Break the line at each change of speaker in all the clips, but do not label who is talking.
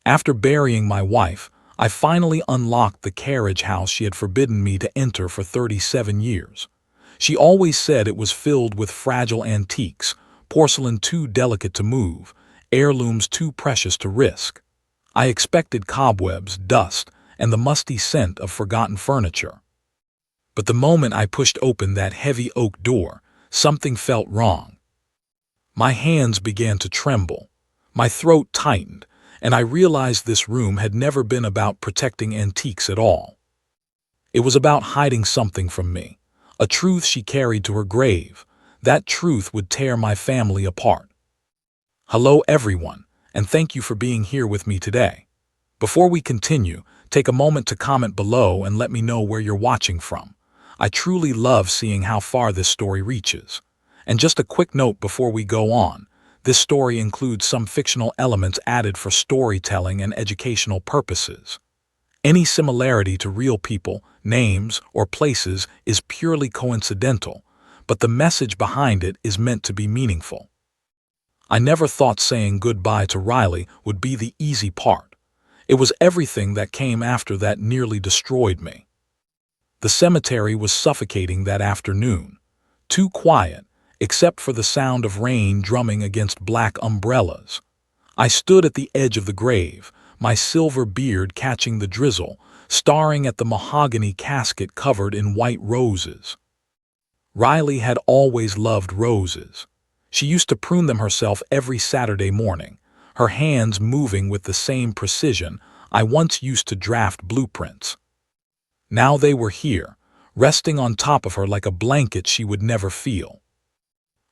After burying my wife, I finally unlocked the carriage house she had forbidden me to enter for 37 years. She always said it was filled with fragile antiques, porcelain too delicate to move, heirlooms too precious to risk. I expected cobwebs, dust, and the musty scent of forgotten furniture. But the moment I pushed open that heavy oak door, something felt wrong. My hands began to tremble. My throat tightened, and I realized this room had never been about protecting antiques at all. It was about hiding something from me, a truth she carried to her grave. That truth would tear my family apart. Hello everyone, and thank you for being here with me today. Before we continue, take a moment to comment below and let me know where you're watching from. I truly love seeing how far this story reaches. And just a quick note before we go on, this story includes some fictional elements added for storytelling and educational purposes. Any similarity to real people, names, or places is purely coincidental, but the message behind it is meant to be meaningful. I never thought saying goodbye to Riley would be the easy part. It was everything that came after that nearly destroyed me. The cemetery was suffocating that afternoon, too quiet, except for the sound of rain drumming against black umbrellas. I stood at the edge of the grave, my silver beard catching the drizzle, staring at the mahogany casket covered in white roses. Riley had always loved roses. She used to prune them herself every Saturday morning, her hands moving with the same precision I once used to draft blueprints. Now they were here, resting on top of her like a blanket she would never feel.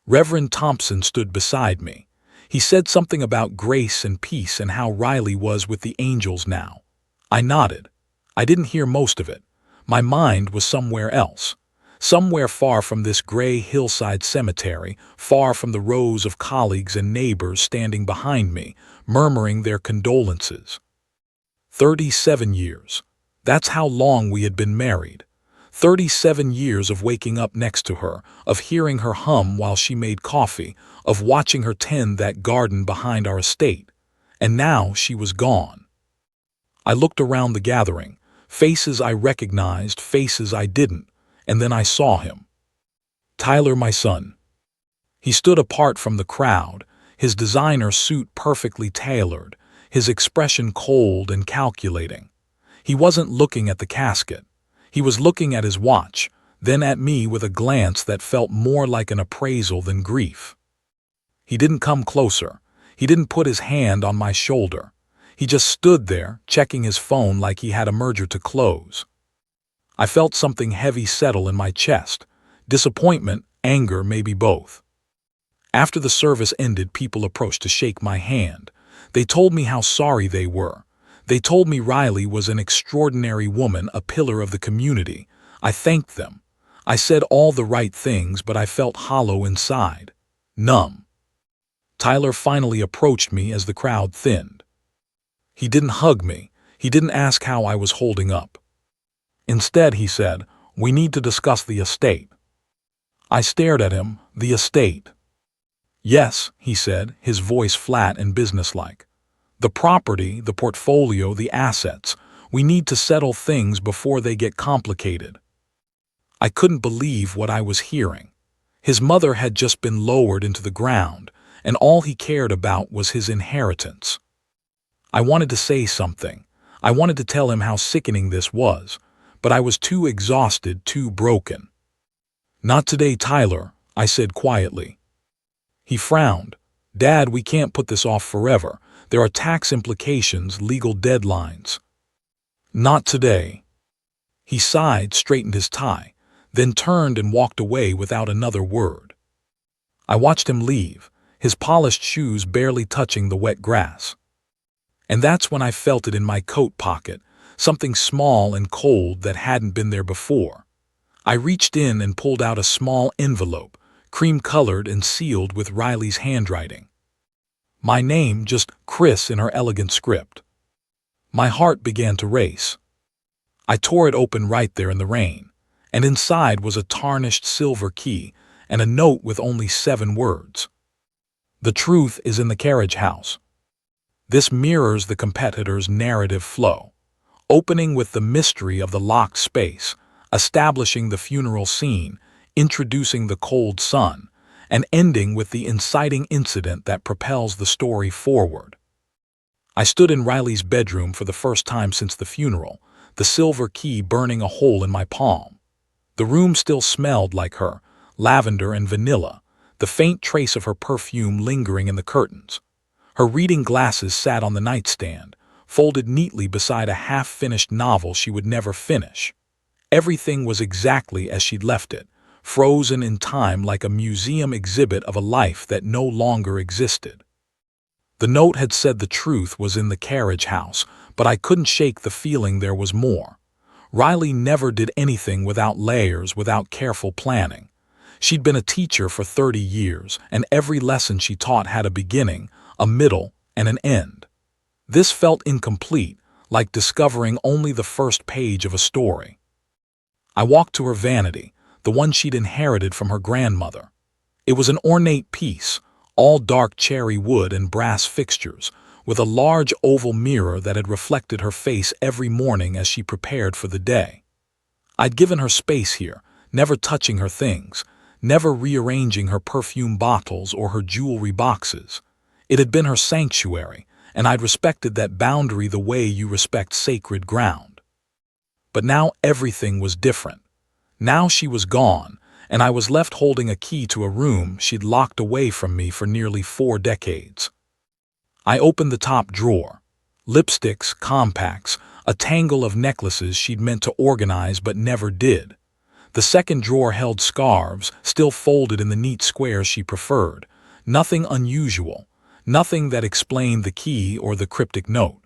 Reverend Thompson stood beside me. He said something about grace and peace and how Riley was with the angels now. I nodded. I didn't hear most of it. My mind was somewhere else. Somewhere far from this gray hillside cemetery, far from the rows of colleagues and neighbors standing behind me, murmuring their condolences. 37 years. That's how long we had been married. 37 years of waking up next to her, of hearing her hum while she made coffee, of watching her tend that garden behind our estate. And now she was gone. I looked around the gathering, faces I recognized, faces I didn't, and then I saw him. Tyler, my son. He stood apart from the crowd, his designer suit perfectly tailored, his expression cold and calculating. He wasn't looking at the casket. He was looking at his watch, then at me with a glance that felt more like an appraisal than grief. He didn't come closer. He didn't put his hand on my shoulder. He just stood there, checking his phone like he had a merger to close. I felt something heavy settle in my chest. Disappointment, anger, maybe both. After the service ended, people approached to shake my hand. They told me how sorry they were. They told me Riley was an extraordinary woman, a pillar of the community. I thanked them. I said all the right things, but I felt hollow inside. Numb. Tyler finally approached me as the crowd thinned. He didn't hug me. He didn't ask how I was holding up. Instead, he said, "We need to discuss the estate." I stared at him. The estate. "Yes," he said, his voice flat and businesslike. "The property, the portfolio, the assets. We need to settle things before they get complicated." I couldn't believe what I was hearing. His mother had just been lowered into the ground, and all he cared about was his inheritance. I wanted to say something. I wanted to tell him how sickening this was, but I was too exhausted, too broken. "Not today, Tyler," I said quietly. He frowned. "Dad, we can't put this off forever. There are tax implications, legal deadlines." "Not today." He sighed, straightened his tie, then turned and walked away without another word. I watched him leave, his polished shoes barely touching the wet grass. And that's when I felt it in my coat pocket, something small and cold that hadn't been there before. I reached in and pulled out a small envelope, cream-colored and sealed with Riley's handwriting. My name, just Chris in her elegant script. My heart began to race. I tore it open right there in the rain, and inside was a tarnished silver key and a note with only 7 words. "The truth is in the carriage house." This mirrors the competitor's narrative flow, opening with the mystery of the locked space, establishing the funeral scene, introducing the cold sun, and ending with the inciting incident that propels the story forward. I stood in Riley's bedroom for the first time since the funeral, the silver key burning a hole in my palm. The room still smelled like her, lavender and vanilla, the faint trace of her perfume lingering in the curtains. Her reading glasses sat on the nightstand, folded neatly beside a half-finished novel she would never finish. Everything was exactly as she'd left it, frozen in time like a museum exhibit of a life that no longer existed. The note had said the truth was in the carriage house, but I couldn't shake the feeling there was more. Riley never did anything without layers, without careful planning. She'd been a teacher for 30 years, and every lesson she taught had a beginning, a middle, and an end. This felt incomplete, like discovering only the first page of a story. I walked to her vanity, the one she'd inherited from her grandmother. It was an ornate piece, all dark cherry wood and brass fixtures, with a large oval mirror that had reflected her face every morning as she prepared for the day. I'd given her space here, never touching her things, never rearranging her perfume bottles or her jewelry boxes. It had been her sanctuary, and I'd respected that boundary the way you respect sacred ground. But now everything was different. Now she was gone, and I was left holding a key to a room she'd locked away from me for nearly 4 decades. I opened the top drawer. Lipsticks, compacts, a tangle of necklaces she'd meant to organize but never did. The second drawer held scarves, still folded in the neat squares she preferred. Nothing unusual, nothing that explained the key or the cryptic note.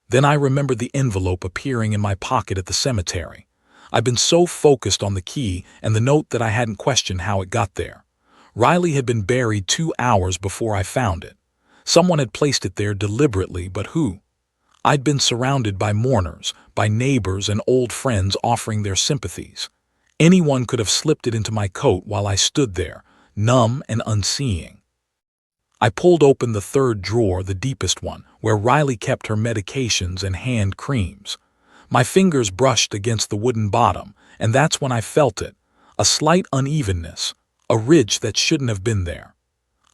Then I remembered the envelope appearing in my pocket at the cemetery. I'd been so focused on the key and the note that I hadn't questioned how it got there. Riley had been buried 2 hours before I found it. Someone had placed it there deliberately, but who? I'd been surrounded by mourners, by neighbors and old friends offering their sympathies. Anyone could have slipped it into my coat while I stood there, numb and unseeing. I pulled open the third drawer, the deepest one, where Riley kept her medications and hand creams. My fingers brushed against the wooden bottom, and that's when I felt it, a slight unevenness, a ridge that shouldn't have been there.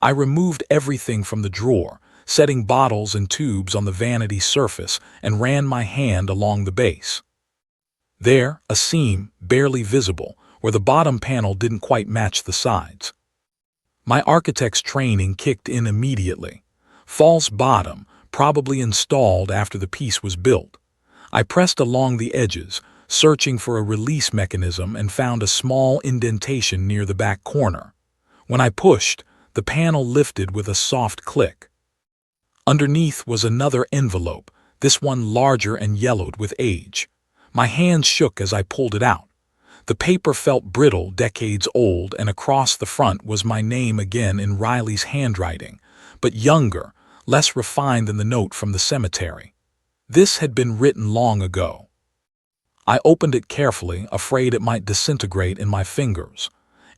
I removed everything from the drawer, setting bottles and tubes on the vanity surface, and ran my hand along the base. There, a seam, barely visible, where the bottom panel didn't quite match the sides. My architect's training kicked in immediately. False bottom, probably installed after the piece was built. I pressed along the edges, searching for a release mechanism, and found a small indentation near the back corner. When I pushed, the panel lifted with a soft click. Underneath was another envelope, this one larger and yellowed with age. My hands shook as I pulled it out. The paper felt brittle, decades old, and across the front was my name again in Riley's handwriting, but younger, less refined than the note from the cemetery. This had been written long ago. I opened it carefully, afraid it might disintegrate in my fingers.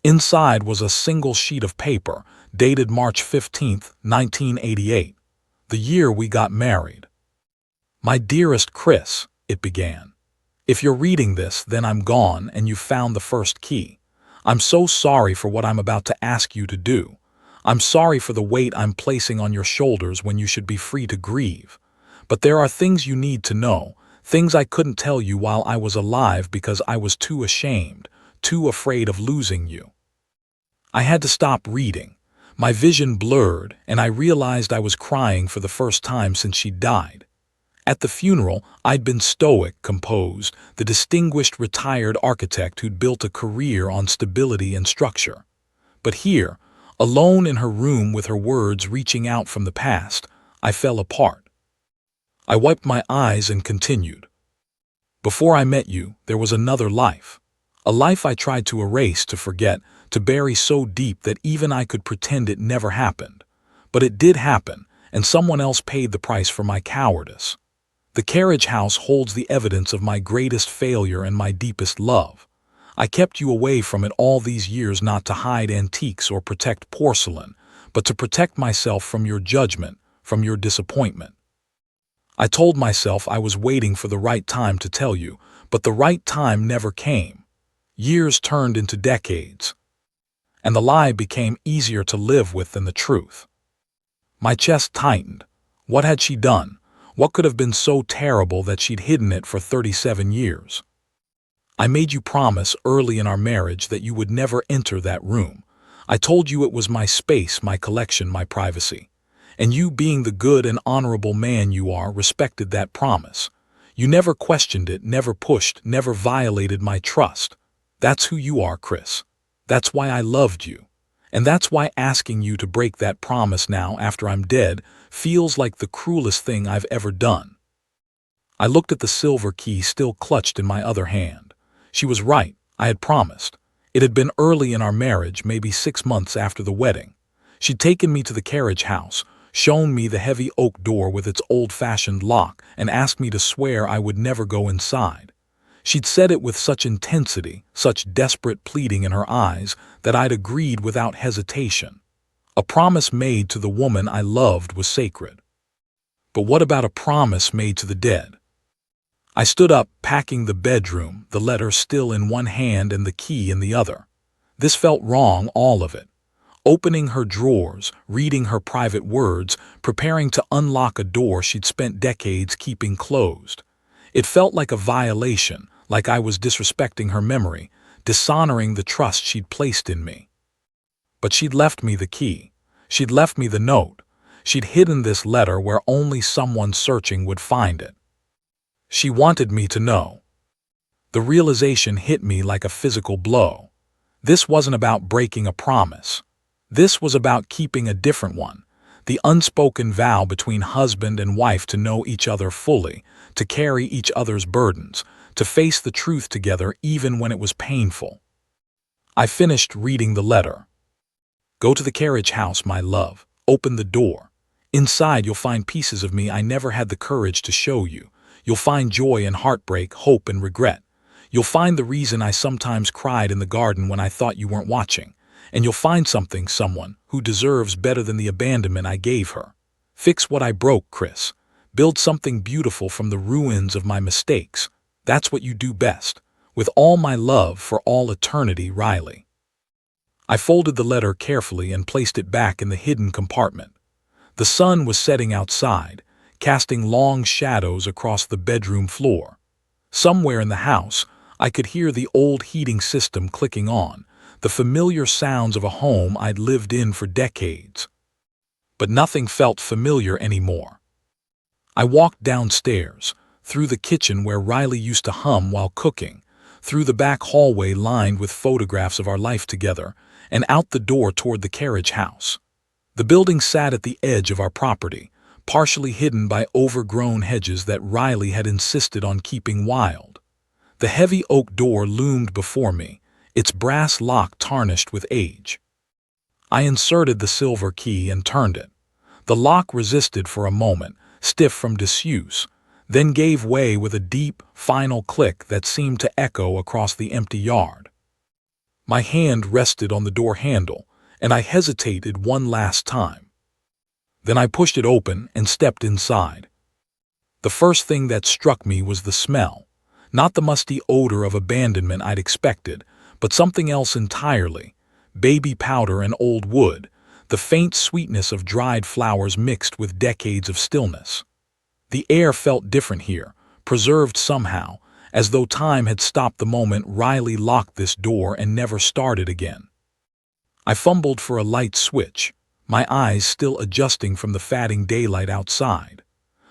Inside was a single sheet of paper, dated March 15, 1988, the year we got married. "My dearest Chris," it began. "If you're reading this, then I'm gone and you've found the first key. I'm so sorry for what I'm about to ask you to do. I'm sorry for the weight I'm placing on your shoulders when you should be free to grieve. But there are things you need to know, things I couldn't tell you while I was alive because I was too ashamed, too afraid of losing you." I had to stop reading. My vision blurred, and I realized I was crying for the first time since she died. At the funeral, I'd been stoic, composed, the distinguished retired architect who'd built a career on stability and structure. But here, alone in her room with her words reaching out from the past, I fell apart. I wiped my eyes and continued. "Before I met you, there was another life. A life I tried to erase, to forget, to bury so deep that even I could pretend it never happened. But it did happen, and someone else paid the price for my cowardice. The carriage house holds the evidence of my greatest failure and my deepest love. I kept you away from it all these years, not to hide antiques or protect porcelain, but to protect myself from your judgment, from your disappointment. I told myself I was waiting for the right time to tell you, but the right time never came. Years turned into decades, and the lie became easier to live with than the truth. My chest tightened. What had she done? What could have been so terrible that she'd hidden it for 37 years? I made you promise early in our marriage that you would never enter that room. I told you it was my space, my collection, my privacy. And you, being the good and honorable man you are, respected that promise. You never questioned it, never pushed, never violated my trust. That's who you are, Chris. That's why I loved you. And that's why asking you to break that promise now, after I'm dead, feels like the cruelest thing I've ever done. I looked at the silver key still clutched in my other hand. She was right. I had promised. It had been early in our marriage, maybe 6 months after the wedding. She'd taken me to the carriage house, shown me the heavy oak door with its old-fashioned lock, and asked me to swear I would never go inside. She'd said it with such intensity, such desperate pleading in her eyes, that I'd agreed without hesitation. A promise made to the woman I loved was sacred. But what about a promise made to the dead? I stood up, packing the bedroom, the letter still in one hand and the key in the other. This felt wrong, all of it. Opening her drawers, reading her private words, preparing to unlock a door she'd spent decades keeping closed. It felt like a violation, like I was disrespecting her memory, dishonoring the trust she'd placed in me. But she'd left me the key. She'd left me the note. She'd hidden this letter where only someone searching would find it. She wanted me to know. The realization hit me like a physical blow. This wasn't about breaking a promise. This was about keeping a different one, the unspoken vow between husband and wife to know each other fully, to carry each other's burdens, to face the truth together even when it was painful. I finished reading the letter. Go to the carriage house, my love. Open the door. Inside you'll find pieces of me I never had the courage to show you. You'll find joy and heartbreak, hope and regret. You'll find the reason I sometimes cried in the garden when I thought you weren't watching. And you'll find someone who deserves better than the abandonment I gave her. Fix what I broke, Chris. Build something beautiful from the ruins of my mistakes. That's what you do best. With all my love for all eternity, Riley. I folded the letter carefully and placed it back in the hidden compartment. The sun was setting outside, casting long shadows across the bedroom floor. Somewhere in the house, I could hear the old heating system clicking on, the familiar sounds of a home I'd lived in for decades. But nothing felt familiar anymore. I walked downstairs, through the kitchen where Riley used to hum while cooking, through the back hallway lined with photographs of our life together, and out the door toward the carriage house. The building sat at the edge of our property, partially hidden by overgrown hedges that Riley had insisted on keeping wild. The heavy oak door loomed before me, its brass lock tarnished with age. I inserted the silver key and turned it. The lock resisted for a moment, stiff from disuse, then gave way with a deep, final click that seemed to echo across the empty yard. My hand rested on the door handle, and I hesitated one last time. Then I pushed it open and stepped inside. The first thing that struck me was the smell, not the musty odor of abandonment I'd expected, but something else entirely: baby powder and old wood, the faint sweetness of dried flowers mixed with decades of stillness. The air felt different here, preserved somehow, as though time had stopped the moment Riley locked this door and never started again. I fumbled for a light switch, my eyes still adjusting from the fading daylight outside.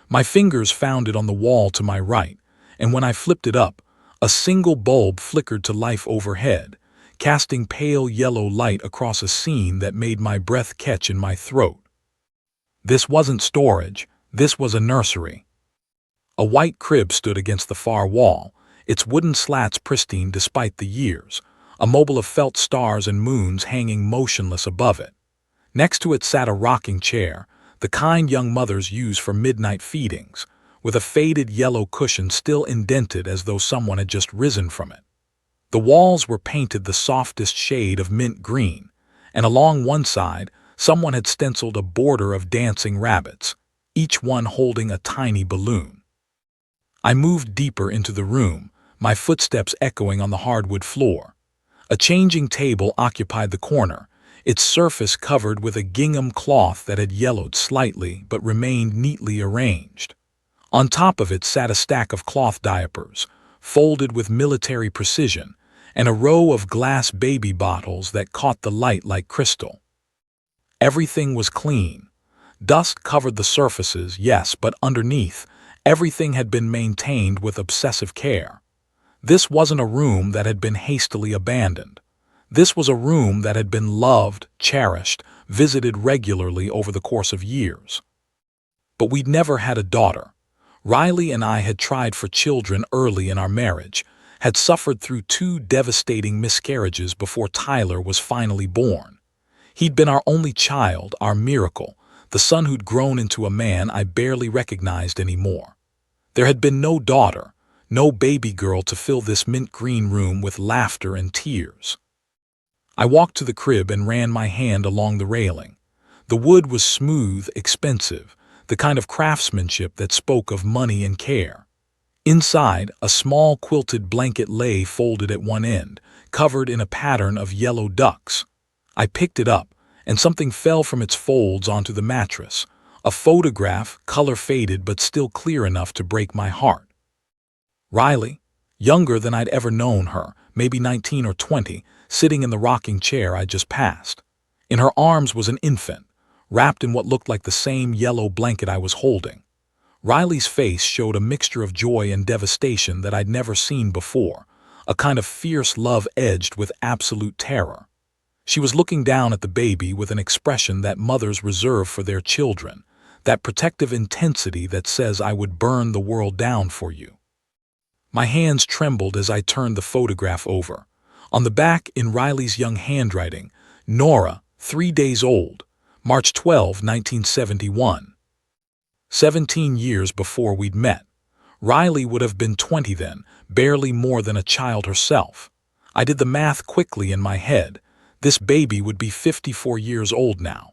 My fingers found it on the wall to my right, and when I flipped it up, a single bulb flickered to life overhead, casting pale yellow light across a scene that made my breath catch in my throat. This wasn't storage, this was a nursery. A white crib stood against the far wall, its wooden slats pristine despite the years, a mobile of felt stars and moons hanging motionless above it. Next to it sat a rocking chair, the kind young mothers use for midnight feedings, with a faded yellow cushion still indented as though someone had just risen from it. The walls were painted the softest shade of mint green, and along one side, someone had stenciled a border of dancing rabbits, each one holding a tiny balloon. I moved deeper into the room, my footsteps echoing on the hardwood floor. A changing table occupied the corner, its surface covered with a gingham cloth that had yellowed slightly but remained neatly arranged. On top of it sat a stack of cloth diapers, folded with military precision, and a row of glass baby bottles that caught the light like crystal. Everything was clean. Dust covered the surfaces, yes, but underneath, everything had been maintained with obsessive care. This wasn't a room that had been hastily abandoned. This was a room that had been loved, cherished, visited regularly over the course of years. But we'd never had a daughter. Riley and I had tried for children early in our marriage, had suffered through 2 devastating miscarriages before Tyler was finally born. He'd been our only child, our miracle, the son who'd grown into a man I barely recognized anymore. There had been no daughter, no baby girl to fill this mint green room with laughter and tears. I walked to the crib and ran my hand along the railing. The wood was smooth, expensive, the kind of craftsmanship that spoke of money and care. Inside, a small quilted blanket lay folded at one end, covered in a pattern of yellow ducks. I picked it up, and something fell from its folds onto the mattress, a photograph, color-faded but still clear enough to break my heart. Riley, younger than I'd ever known her, maybe 19 or 20, sitting in the rocking chair I just passed. In her arms was an infant, wrapped in what looked like the same yellow blanket I was holding. Riley's face showed a mixture of joy and devastation that I'd never seen before, a kind of fierce love edged with absolute terror. She was looking down at the baby with an expression that mothers reserve for their children, that protective intensity that says I would burn the world down for you. My hands trembled as I turned the photograph over. On the back, in Riley's young handwriting, Nora, 3 days old, March 12, 1971. 17 years before we'd met. Riley would have been 20 then, barely more than a child herself. I did the math quickly in my head. This baby would be 54 years old now.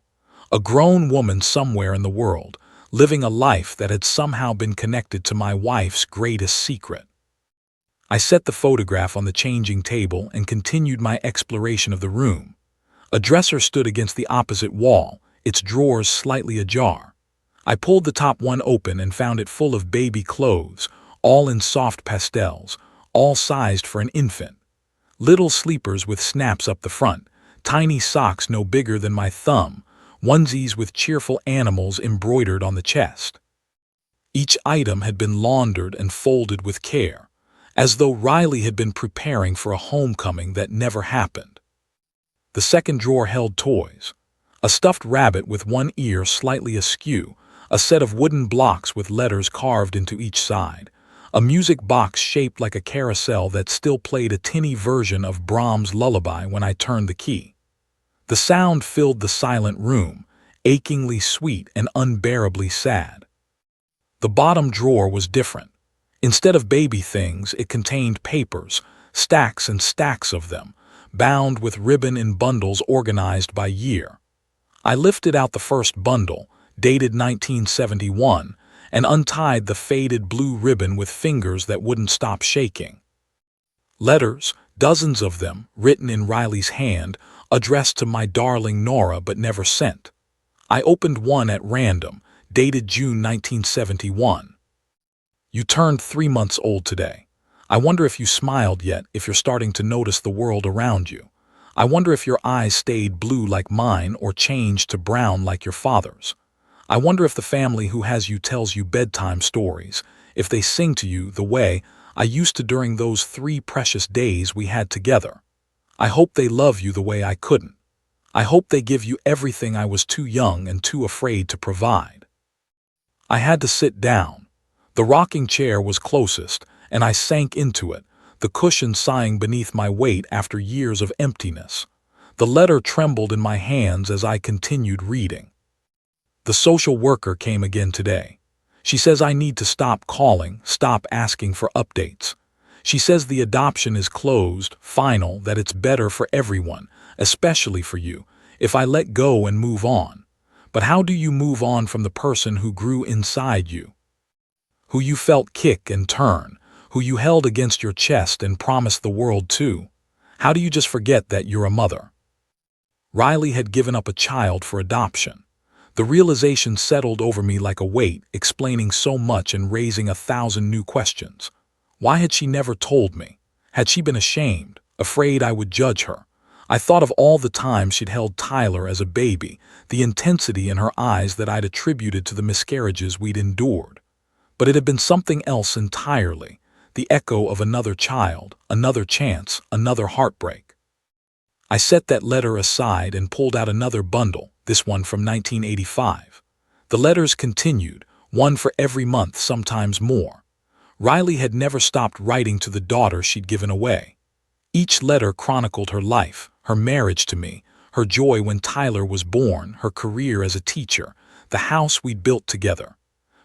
A grown woman somewhere in the world, living a life that had somehow been connected to my wife's greatest secret. I set the photograph on the changing table and continued my exploration of the room. A dresser stood against the opposite wall, its drawers slightly ajar. I pulled the top one open and found it full of baby clothes, all in soft pastels, all sized for an infant. Little sleepers with snaps up the front, tiny socks no bigger than my thumb, onesies with cheerful animals embroidered on the chest. Each item had been laundered and folded with care, as though Riley had been preparing for a homecoming that never happened. The second drawer held toys. A stuffed rabbit with one ear slightly askew, a set of wooden blocks with letters carved into each side, a music box shaped like a carousel that still played a tinny version of Brahms' Lullaby when I turned the key. The sound filled the silent room, achingly sweet and unbearably sad. The bottom drawer was different. Instead of baby things, it contained papers, stacks and stacks of them, bound with ribbon in bundles organized by year. I lifted out the first bundle, dated 1971, and untied the faded blue ribbon with fingers that wouldn't stop shaking. Letters, dozens of them, written in Riley's hand, addressed to my darling Nora but never sent. I opened one at random, dated June 1971. You turned 3 months old today. I wonder if you smiled yet, if you're starting to notice the world around you. I wonder if your eyes stayed blue like mine or changed to brown like your father's. I wonder if the family who has you tells you bedtime stories, if they sing to you the way I used to during those 3 precious days we had together. I hope they love you the way I couldn't. I hope they give you everything I was too young and too afraid to provide. I had to sit down. The rocking chair was closest, and I sank into it, the cushion sighing beneath my weight after years of emptiness. The letter trembled in my hands as I continued reading. The social worker came again today. She says I need to stop calling, stop asking for updates. She says the adoption is closed, final, that it's better for everyone, especially for you, if I let go and move on. But how do you move on from the person who grew inside you, who you felt kick and turn, who you held against your chest and promised the world to? How do you just forget that you're a mother? Riley had given up a child for adoption. The realization settled over me like a weight, explaining so much and raising 1,000 new questions. Why had she never told me? Had she been ashamed, afraid I would judge her? I thought of all the times she'd held Tyler as a baby, the intensity in her eyes that I'd attributed to the miscarriages we'd endured. But it had been something else entirely, the echo of another child, another chance, another heartbreak. I set that letter aside and pulled out another bundle, this one from 1985. The letters continued, one for every month, sometimes more. Riley had never stopped writing to the daughter she'd given away. Each letter chronicled her life, her marriage to me, her joy when Tyler was born, her career as a teacher, the house we'd built together.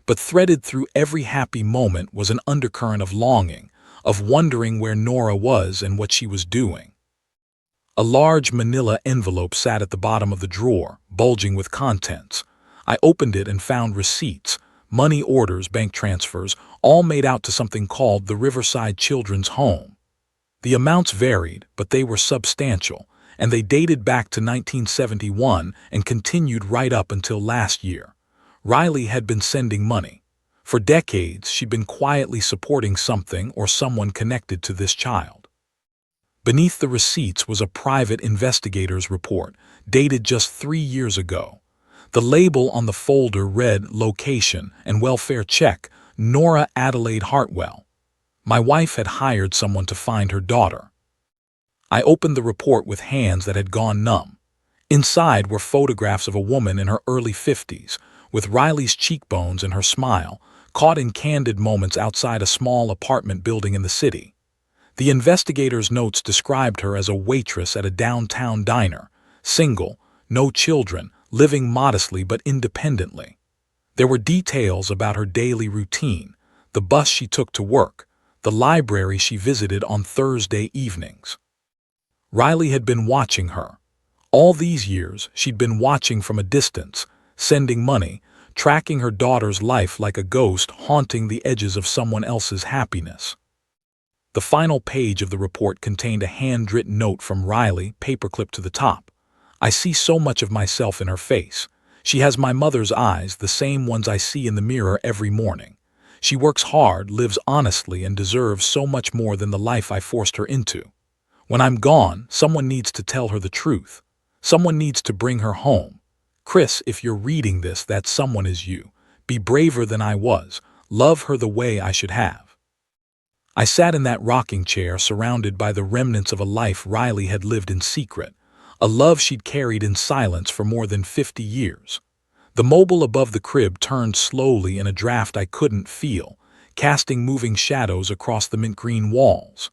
But threaded through every happy moment was an undercurrent of longing, of wondering where Nora was and what she was doing. A large manila envelope sat at the bottom of the drawer, bulging with contents. I opened it and found receipts, money orders, bank transfers, all made out to something called the Riverside Children's Home. The amounts varied, but they were substantial, and they dated back to 1971 and continued right up until last year. Riley had been sending money. For decades, she'd been quietly supporting something or someone connected to this child. Beneath the receipts was a private investigator's report, dated just 3 years ago. The label on the folder read Location and Welfare Check, Nora Adelaide Hartwell. My wife had hired someone to find her daughter. I opened the report with hands that had gone numb. Inside were photographs of a woman in her early 50s, with Riley's cheekbones and her smile, caught in candid moments outside a small apartment building in the city. The investigator's notes described her as a waitress at a downtown diner, single, no children, living modestly but independently. There were details about her daily routine, the bus she took to work, the library she visited on Thursday evenings. Riley had been watching her. All these years, she'd been watching from a distance, sending money, tracking her daughter's life like a ghost haunting the edges of someone else's happiness. The final page of the report contained a handwritten note from Riley, paperclipped to the top. I see so much of myself in her face. She has my mother's eyes, the same ones I see in the mirror every morning. She works hard, lives honestly, and deserves so much more than the life I forced her into. When I'm gone, someone needs to tell her the truth. Someone needs to bring her home. Chris, if you're reading this, that someone is you. Be braver than I was. Love her the way I should have. I sat in that rocking chair surrounded by the remnants of a life Riley had lived in secret, a love she'd carried in silence for more than 50 years. The mobile above the crib turned slowly in a draft I couldn't feel, casting moving shadows across the mint green walls.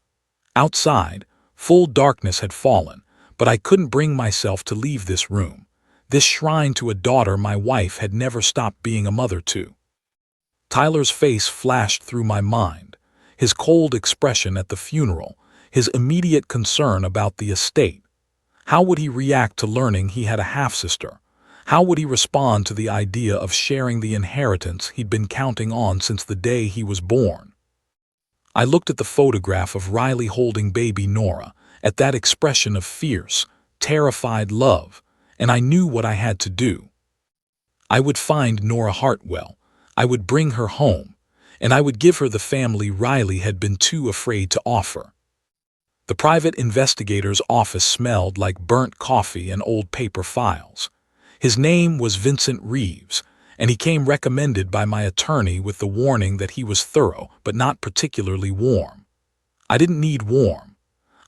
Outside, full darkness had fallen, but I couldn't bring myself to leave this room, this shrine to a daughter my wife had never stopped being a mother to. Tyler's face flashed through my mind, his cold expression at the funeral, his immediate concern about the estate. How would he react to learning he had a half-sister? How would he respond to the idea of sharing the inheritance he'd been counting on since the day he was born? I looked at the photograph of Riley holding baby Nora, at that expression of fierce, terrified love, and I knew what I had to do. I would find Nora Hartwell, I would bring her home, and I would give her the family Riley had been too afraid to offer. The private investigator's office smelled like burnt coffee and old paper files. His name was Vincent Reeves, and he came recommended by my attorney with the warning that he was thorough but not particularly warm. I didn't need warm.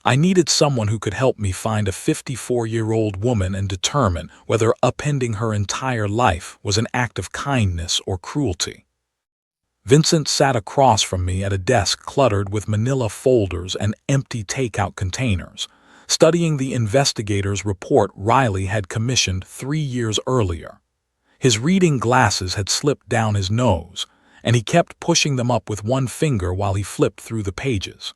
I needed someone who could help me find a 54-year-old woman and determine whether upending her entire life was an act of kindness or cruelty. Vincent sat across from me at a desk cluttered with manila folders and empty takeout containers, studying the investigator's report Riley had commissioned 3 years earlier. His reading glasses had slipped down his nose, and he kept pushing them up with one finger while he flipped through the pages.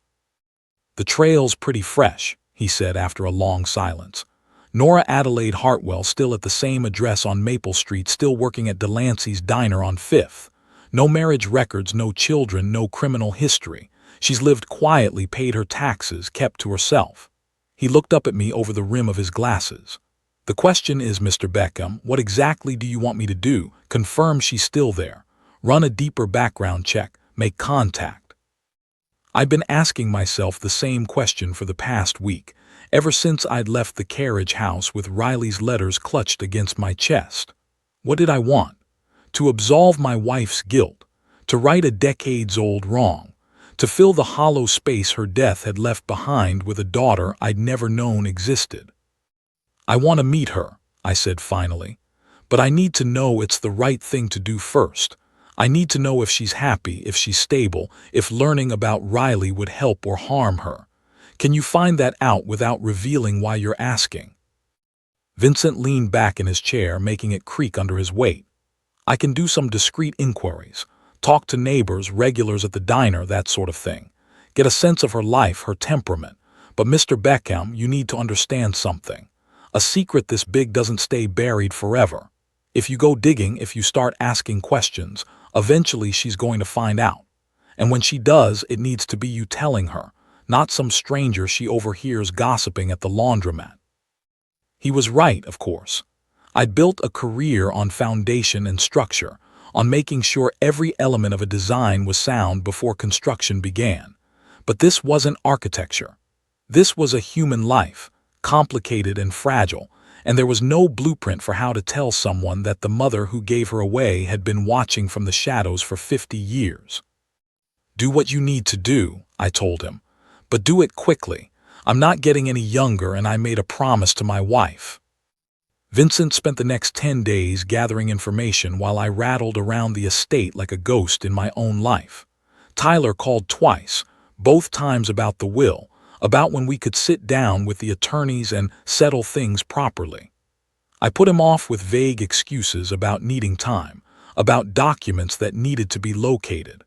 "The trail's pretty fresh," he said after a long silence. Nora Adelaide Hartwell, still at the same address on Maple Street, still working at Delancey's Diner on 5th. No marriage records, no children, no criminal history. She's lived quietly, paid her taxes, kept to herself. He looked up at me over the rim of his glasses. The question is, Mr. Beckham, what exactly do you want me to do? Confirm she's still there. Run a deeper background check. Make contact. I've been asking myself the same question for the past week, ever since I'd left the carriage house with Riley's letters clutched against my chest. What did I want? To absolve my wife's guilt, to right a decades-old wrong, to fill the hollow space her death had left behind with a daughter I'd never known existed. I want to meet her, I said finally, but I need to know it's the right thing to do first. I need to know if she's happy, if she's stable, if learning about Riley would help or harm her. Can you find that out without revealing why you're asking? Vincent leaned back in his chair, making it creak under his weight. I can do some discreet inquiries, talk to neighbors, regulars at the diner, that sort of thing. Get a sense of her life, her temperament. But Mr. Beckham, you need to understand something. A secret this big doesn't stay buried forever. If you go digging, if you start asking questions, eventually she's going to find out. And when she does, it needs to be you telling her, not some stranger she overhears gossiping at the laundromat. He was right, of course. I'd built a career on foundation and structure, on making sure every element of a design was sound before construction began. But this wasn't architecture. This was a human life, complicated and fragile, and there was no blueprint for how to tell someone that the mother who gave her away had been watching from the shadows for 50 years. Do what you need to do, I told him, but do it quickly. I'm not getting any younger, and I made a promise to my wife. Vincent spent the next 10 days gathering information while I rattled around the estate like a ghost in my own life. Tyler called twice, both times about the will, about when we could sit down with the attorneys and settle things properly. I put him off with vague excuses about needing time, about documents that needed to be located.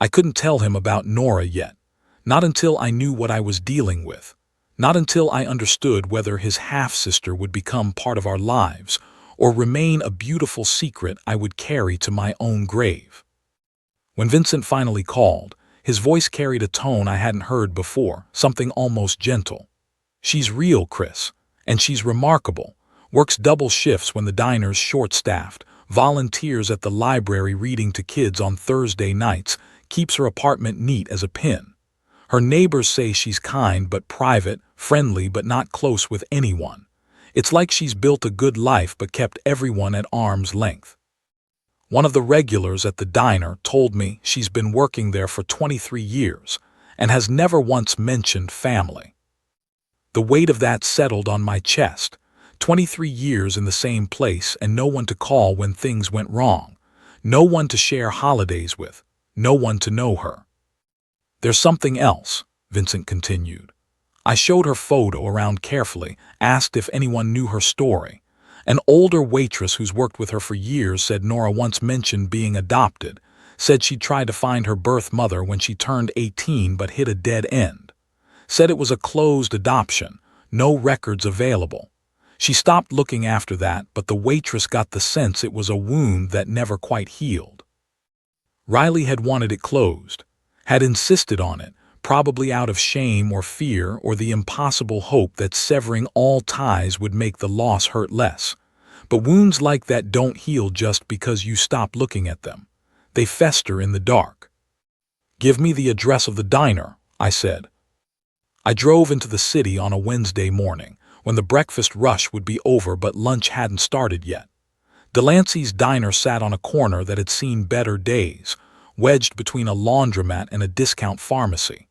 I couldn't tell him about Nora yet, not until I knew what I was dealing with, not until I understood whether his half-sister would become part of our lives or remain a beautiful secret I would carry to my own grave. When Vincent finally called, his voice carried a tone I hadn't heard before, something almost gentle. She's real, Chris, and she's remarkable. Works double shifts when the diner's short-staffed, volunteers at the library reading to kids on Thursday nights, keeps her apartment neat as a pin. Her neighbors say she's kind but private, friendly but not close with anyone. It's like she's built a good life but kept everyone at arm's length. One of the regulars at the diner told me she's been working there for 23 years and has never once mentioned family. The weight of that settled on my chest. 23 years in the same place and no one to call when things went wrong. No one to share holidays with. No one to know her. There's something else, Vincent continued. I showed her photo around carefully, asked if anyone knew her story. An older waitress who's worked with her for years said Nora once mentioned being adopted, said she'd tried to find her birth mother when she turned 18 but hit a dead end. Said it was a closed adoption, no records available. She stopped looking after that, but the waitress got the sense it was a wound that never quite healed. Riley had wanted it closed, had insisted on it, probably out of shame or fear or the impossible hope that severing all ties would make the loss hurt less. But wounds like that don't heal just because you stop looking at them. They fester in the dark. Give me the address of the diner, I said. I drove into the city on a Wednesday morning, when the breakfast rush would be over but lunch hadn't started yet. Delancey's diner sat on a corner that had seen better days, wedged between a laundromat and a discount pharmacy.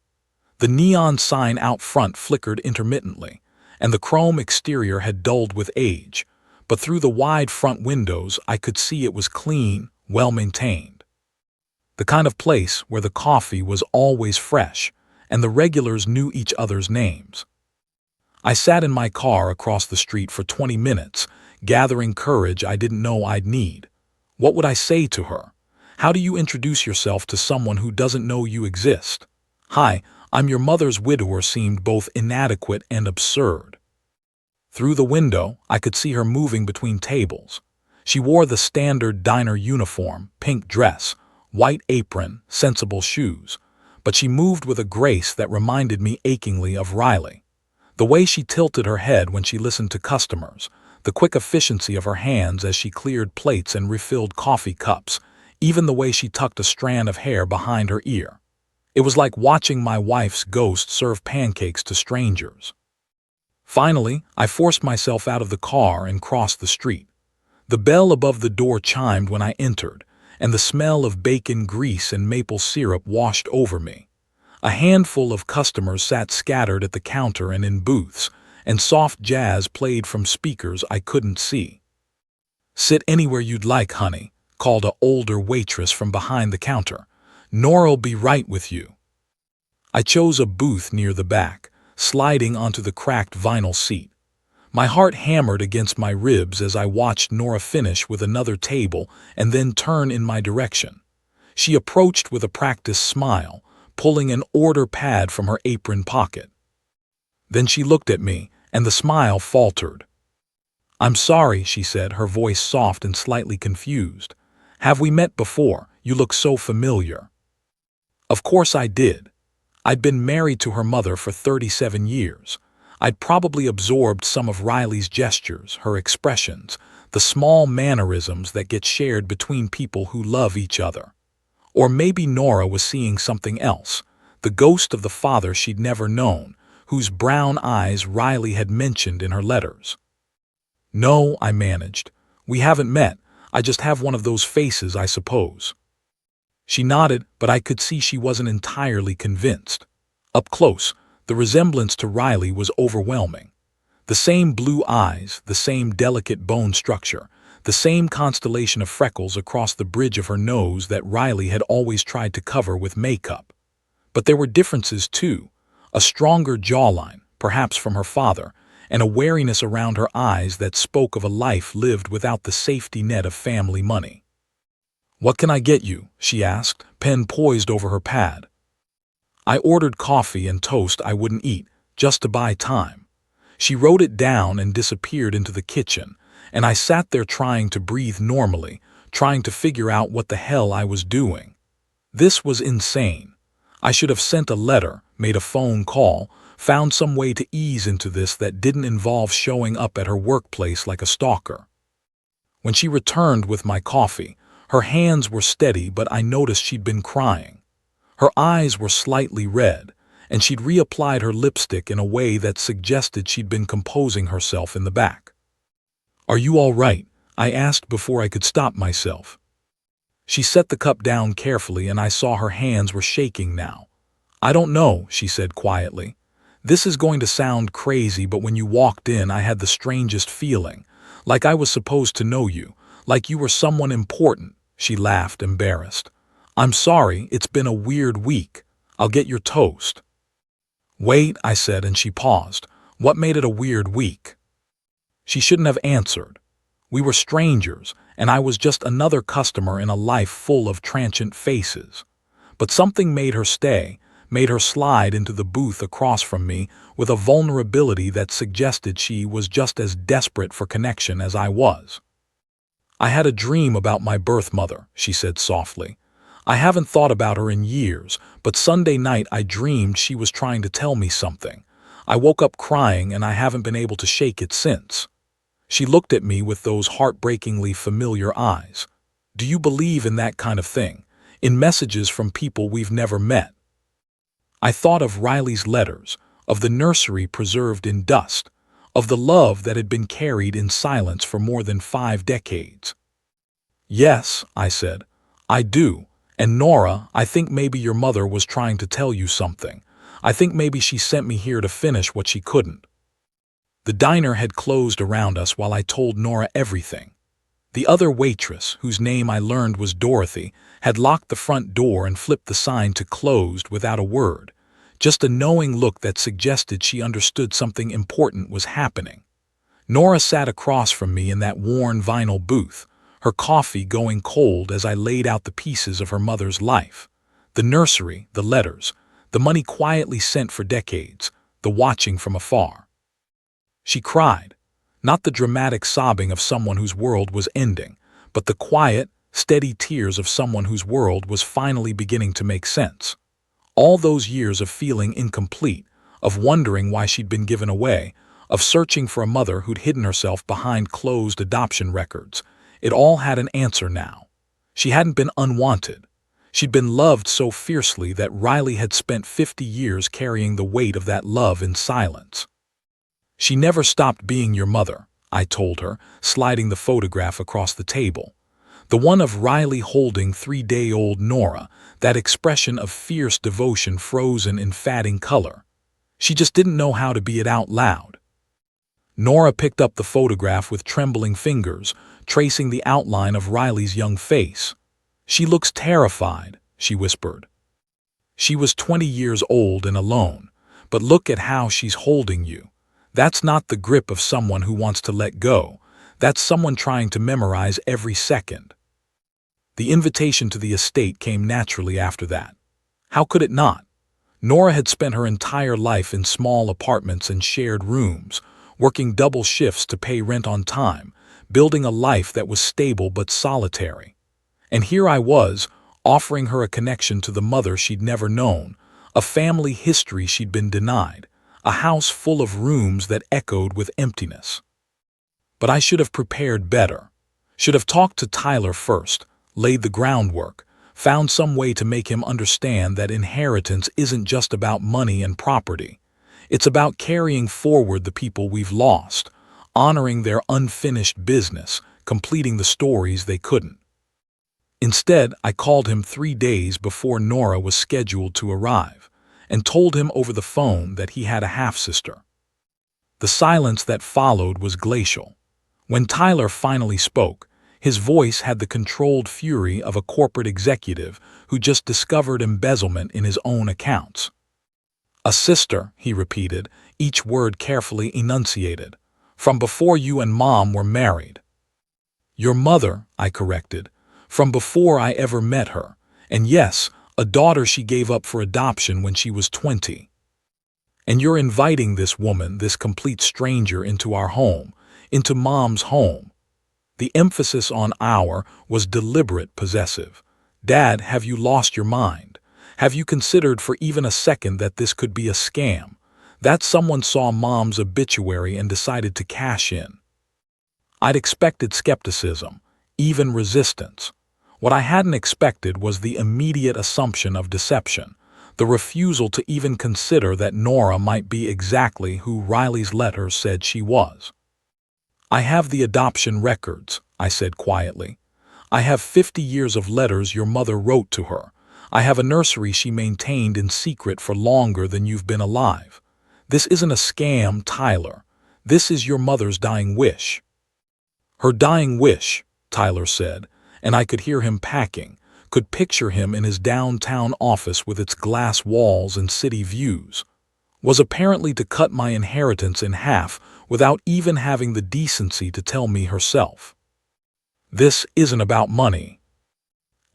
The neon sign out front flickered intermittently, and the chrome exterior had dulled with age, but through the wide front windows I could see it was clean, well-maintained. The kind of place where the coffee was always fresh, and the regulars knew each other's names. I sat in my car across the street for 20 minutes, gathering courage I didn't know I'd need. What would I say to her? How do you introduce yourself to someone who doesn't know you exist? Hi, I'm your mother's widower seemed both inadequate and absurd. Through the window, I could see her moving between tables. She wore the standard diner uniform, pink dress, white apron, sensible shoes, but she moved with a grace that reminded me achingly of Riley. The way she tilted her head when she listened to customers, the quick efficiency of her hands as she cleared plates and refilled coffee cups, even the way she tucked a strand of hair behind her ear. It was like watching my wife's ghost serve pancakes to strangers. Finally, I forced myself out of the car and crossed the street. The bell above the door chimed when I entered, and the smell of bacon grease and maple syrup washed over me. A handful of customers sat scattered at the counter and in booths, and soft jazz played from speakers I couldn't see. "Sit anywhere you'd like, honey," called an older waitress from behind the counter. "Nora'll be right with you." I chose a booth near the back, sliding onto the cracked vinyl seat. My heart hammered against my ribs as I watched Nora finish with another table and then turn in my direction. She approached with a practiced smile, pulling an order pad from her apron pocket. Then she looked at me, and the smile faltered. "I'm sorry," she said, her voice soft and slightly confused. "Have we met before? You look so familiar." Of course I did. I'd been married to her mother for 37 years. I'd probably absorbed some of Riley's gestures, her expressions, the small mannerisms that get shared between people who love each other. Or maybe Nora was seeing something else, the ghost of the father she'd never known, whose brown eyes Riley had mentioned in her letters. "No," I managed. "We haven't met. I just have one of those faces, I suppose." She nodded, but I could see she wasn't entirely convinced. Up close, the resemblance to Riley was overwhelming. The same blue eyes, the same delicate bone structure, the same constellation of freckles across the bridge of her nose that Riley had always tried to cover with makeup. But there were differences too, a stronger jawline, perhaps from her father, and a wariness around her eyes that spoke of a life lived without the safety net of family money. "What can I get you?" she asked, pen poised over her pad. I ordered coffee and toast I wouldn't eat, just to buy time. She wrote it down and disappeared into the kitchen, and I sat there trying to breathe normally, trying to figure out what the hell I was doing. This was insane. I should have sent a letter, made a phone call, found some way to ease into this that didn't involve showing up at her workplace like a stalker. When she returned with my coffee, her hands were steady, but I noticed she'd been crying. Her eyes were slightly red, and she'd reapplied her lipstick in a way that suggested she'd been composing herself in the back. "Are you all right?" I asked before I could stop myself. She set the cup down carefully, and I saw her hands were shaking now. "I don't know," she said quietly. "This is going to sound crazy, but when you walked in, I had the strangest feeling, like I was supposed to know you, like you were someone important." She laughed, embarrassed. "I'm sorry, it's been a weird week. I'll get your toast." "Wait," I said, and she paused. "What made it a weird week?" She shouldn't have answered. We were strangers, and I was just another customer in a life full of transient faces. But something made her stay, made her slide into the booth across from me with a vulnerability that suggested she was just as desperate for connection as I was. "I had a dream about my birth mother," she said softly. "I haven't thought about her in years, but Sunday night I dreamed she was trying to tell me something. I woke up crying, and I haven't been able to shake it since." She looked at me with those heartbreakingly familiar eyes. "Do you believe in that kind of thing? In messages from people we've never met?" I thought of Riley's letters, of the nursery preserved in dust, of the love that had been carried in silence for more than 5 decades. "Yes," I said, "I do. And Nora, I think maybe your mother was trying to tell you something. I think maybe she sent me here to finish what she couldn't." The diner had closed around us while I told Nora everything. The other waitress, whose name I learned was Dorothy, had locked the front door and flipped the sign to closed without a word, just a knowing look that suggested she understood something important was happening. Nora sat across from me in that worn vinyl booth, her coffee going cold as I laid out the pieces of her mother's life. The nursery, the letters, the money quietly sent for decades, the watching from afar. She cried. Not the dramatic sobbing of someone whose world was ending, but the quiet, steady tears of someone whose world was finally beginning to make sense. All those years of feeling incomplete, of wondering why she'd been given away, of searching for a mother who'd hidden herself behind closed adoption records, it all had an answer now. She hadn't been unwanted. She'd been loved so fiercely that Riley had spent 50 years carrying the weight of that love in silence. "She never stopped being your mother," I told her, sliding the photograph across the table. The one of Riley holding 3-day-old Nora, that expression of fierce devotion frozen in fading color. She just didn't know how to be it out loud. Nora picked up the photograph with trembling fingers, tracing the outline of Riley's young face. "She looks terrified," she whispered. "She was 20 years old and alone, but look at how she's holding you. That's not the grip of someone who wants to let go. That's someone trying to memorize every second." The invitation to the estate came naturally after that. How could it not? Nora had spent her entire life in small apartments and shared rooms, working double shifts to pay rent on time, building a life that was stable but solitary. And here I was, offering her a connection to the mother she'd never known, a family history she'd been denied, a house full of rooms that echoed with emptiness. But I should have prepared better. Should have talked to Tyler first, laid the groundwork, found some way to make him understand that inheritance isn't just about money and property. It's about carrying forward the people we've lost, honoring their unfinished business, completing the stories they couldn't. Instead, I called him 3 days before Nora was scheduled to arrive, and told him over the phone that he had a half-sister. The silence that followed was glacial. When Tyler finally spoke, his voice had the controlled fury of a corporate executive who just discovered embezzlement in his own accounts. "A sister," he repeated, each word carefully enunciated, "from before you and Mom were married." "Your mother," I corrected, "from before I ever met her, and yes, a daughter she gave up for adoption when she was 20. And you're inviting this woman, this complete stranger, into our home, into Mom's home." The emphasis on "our" was deliberate, possessive. "Dad, have you lost your mind? Have you considered for even a second that this could be a scam? That someone saw Mom's obituary and decided to cash in?" I'd expected skepticism, even resistance. What I hadn't expected was the immediate assumption of deception, the refusal to even consider that Nora might be exactly who Riley's letters said she was. "I have the adoption records," I said quietly. "I have 50 years of letters your mother wrote to her. I have a nursery she maintained in secret for longer than you've been alive. This isn't a scam, Tyler. This is your mother's dying wish." "Her dying wish," Tyler said, and I could hear him packing, could picture him in his downtown office with its glass walls and city views, "was apparently to cut my inheritance in half without even having the decency to tell me herself." "This isn't about money."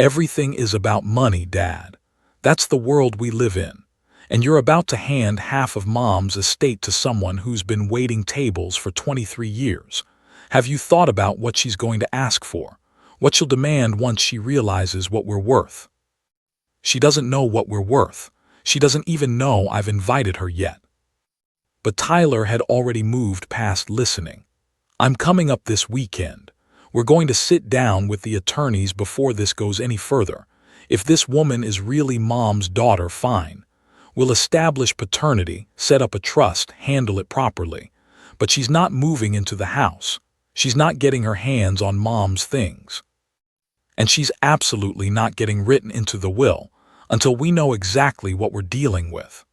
"Everything is about money, Dad. That's the world we live in. And you're about to hand half of Mom's estate to someone who's been waiting tables for 23 years. Have you thought about what she's going to ask for? What she'll demand once she realizes what we're worth?" "She doesn't know what we're worth. She doesn't even know I've invited her yet." But Tyler had already moved past listening. "I'm coming up this weekend. We're going to sit down with the attorneys before this goes any further. If this woman is really Mom's daughter, fine. We'll establish paternity, set up a trust, handle it properly. But she's not moving into the house. She's not getting her hands on Mom's things. And she's absolutely not getting written into the will until we know exactly what we're dealing with."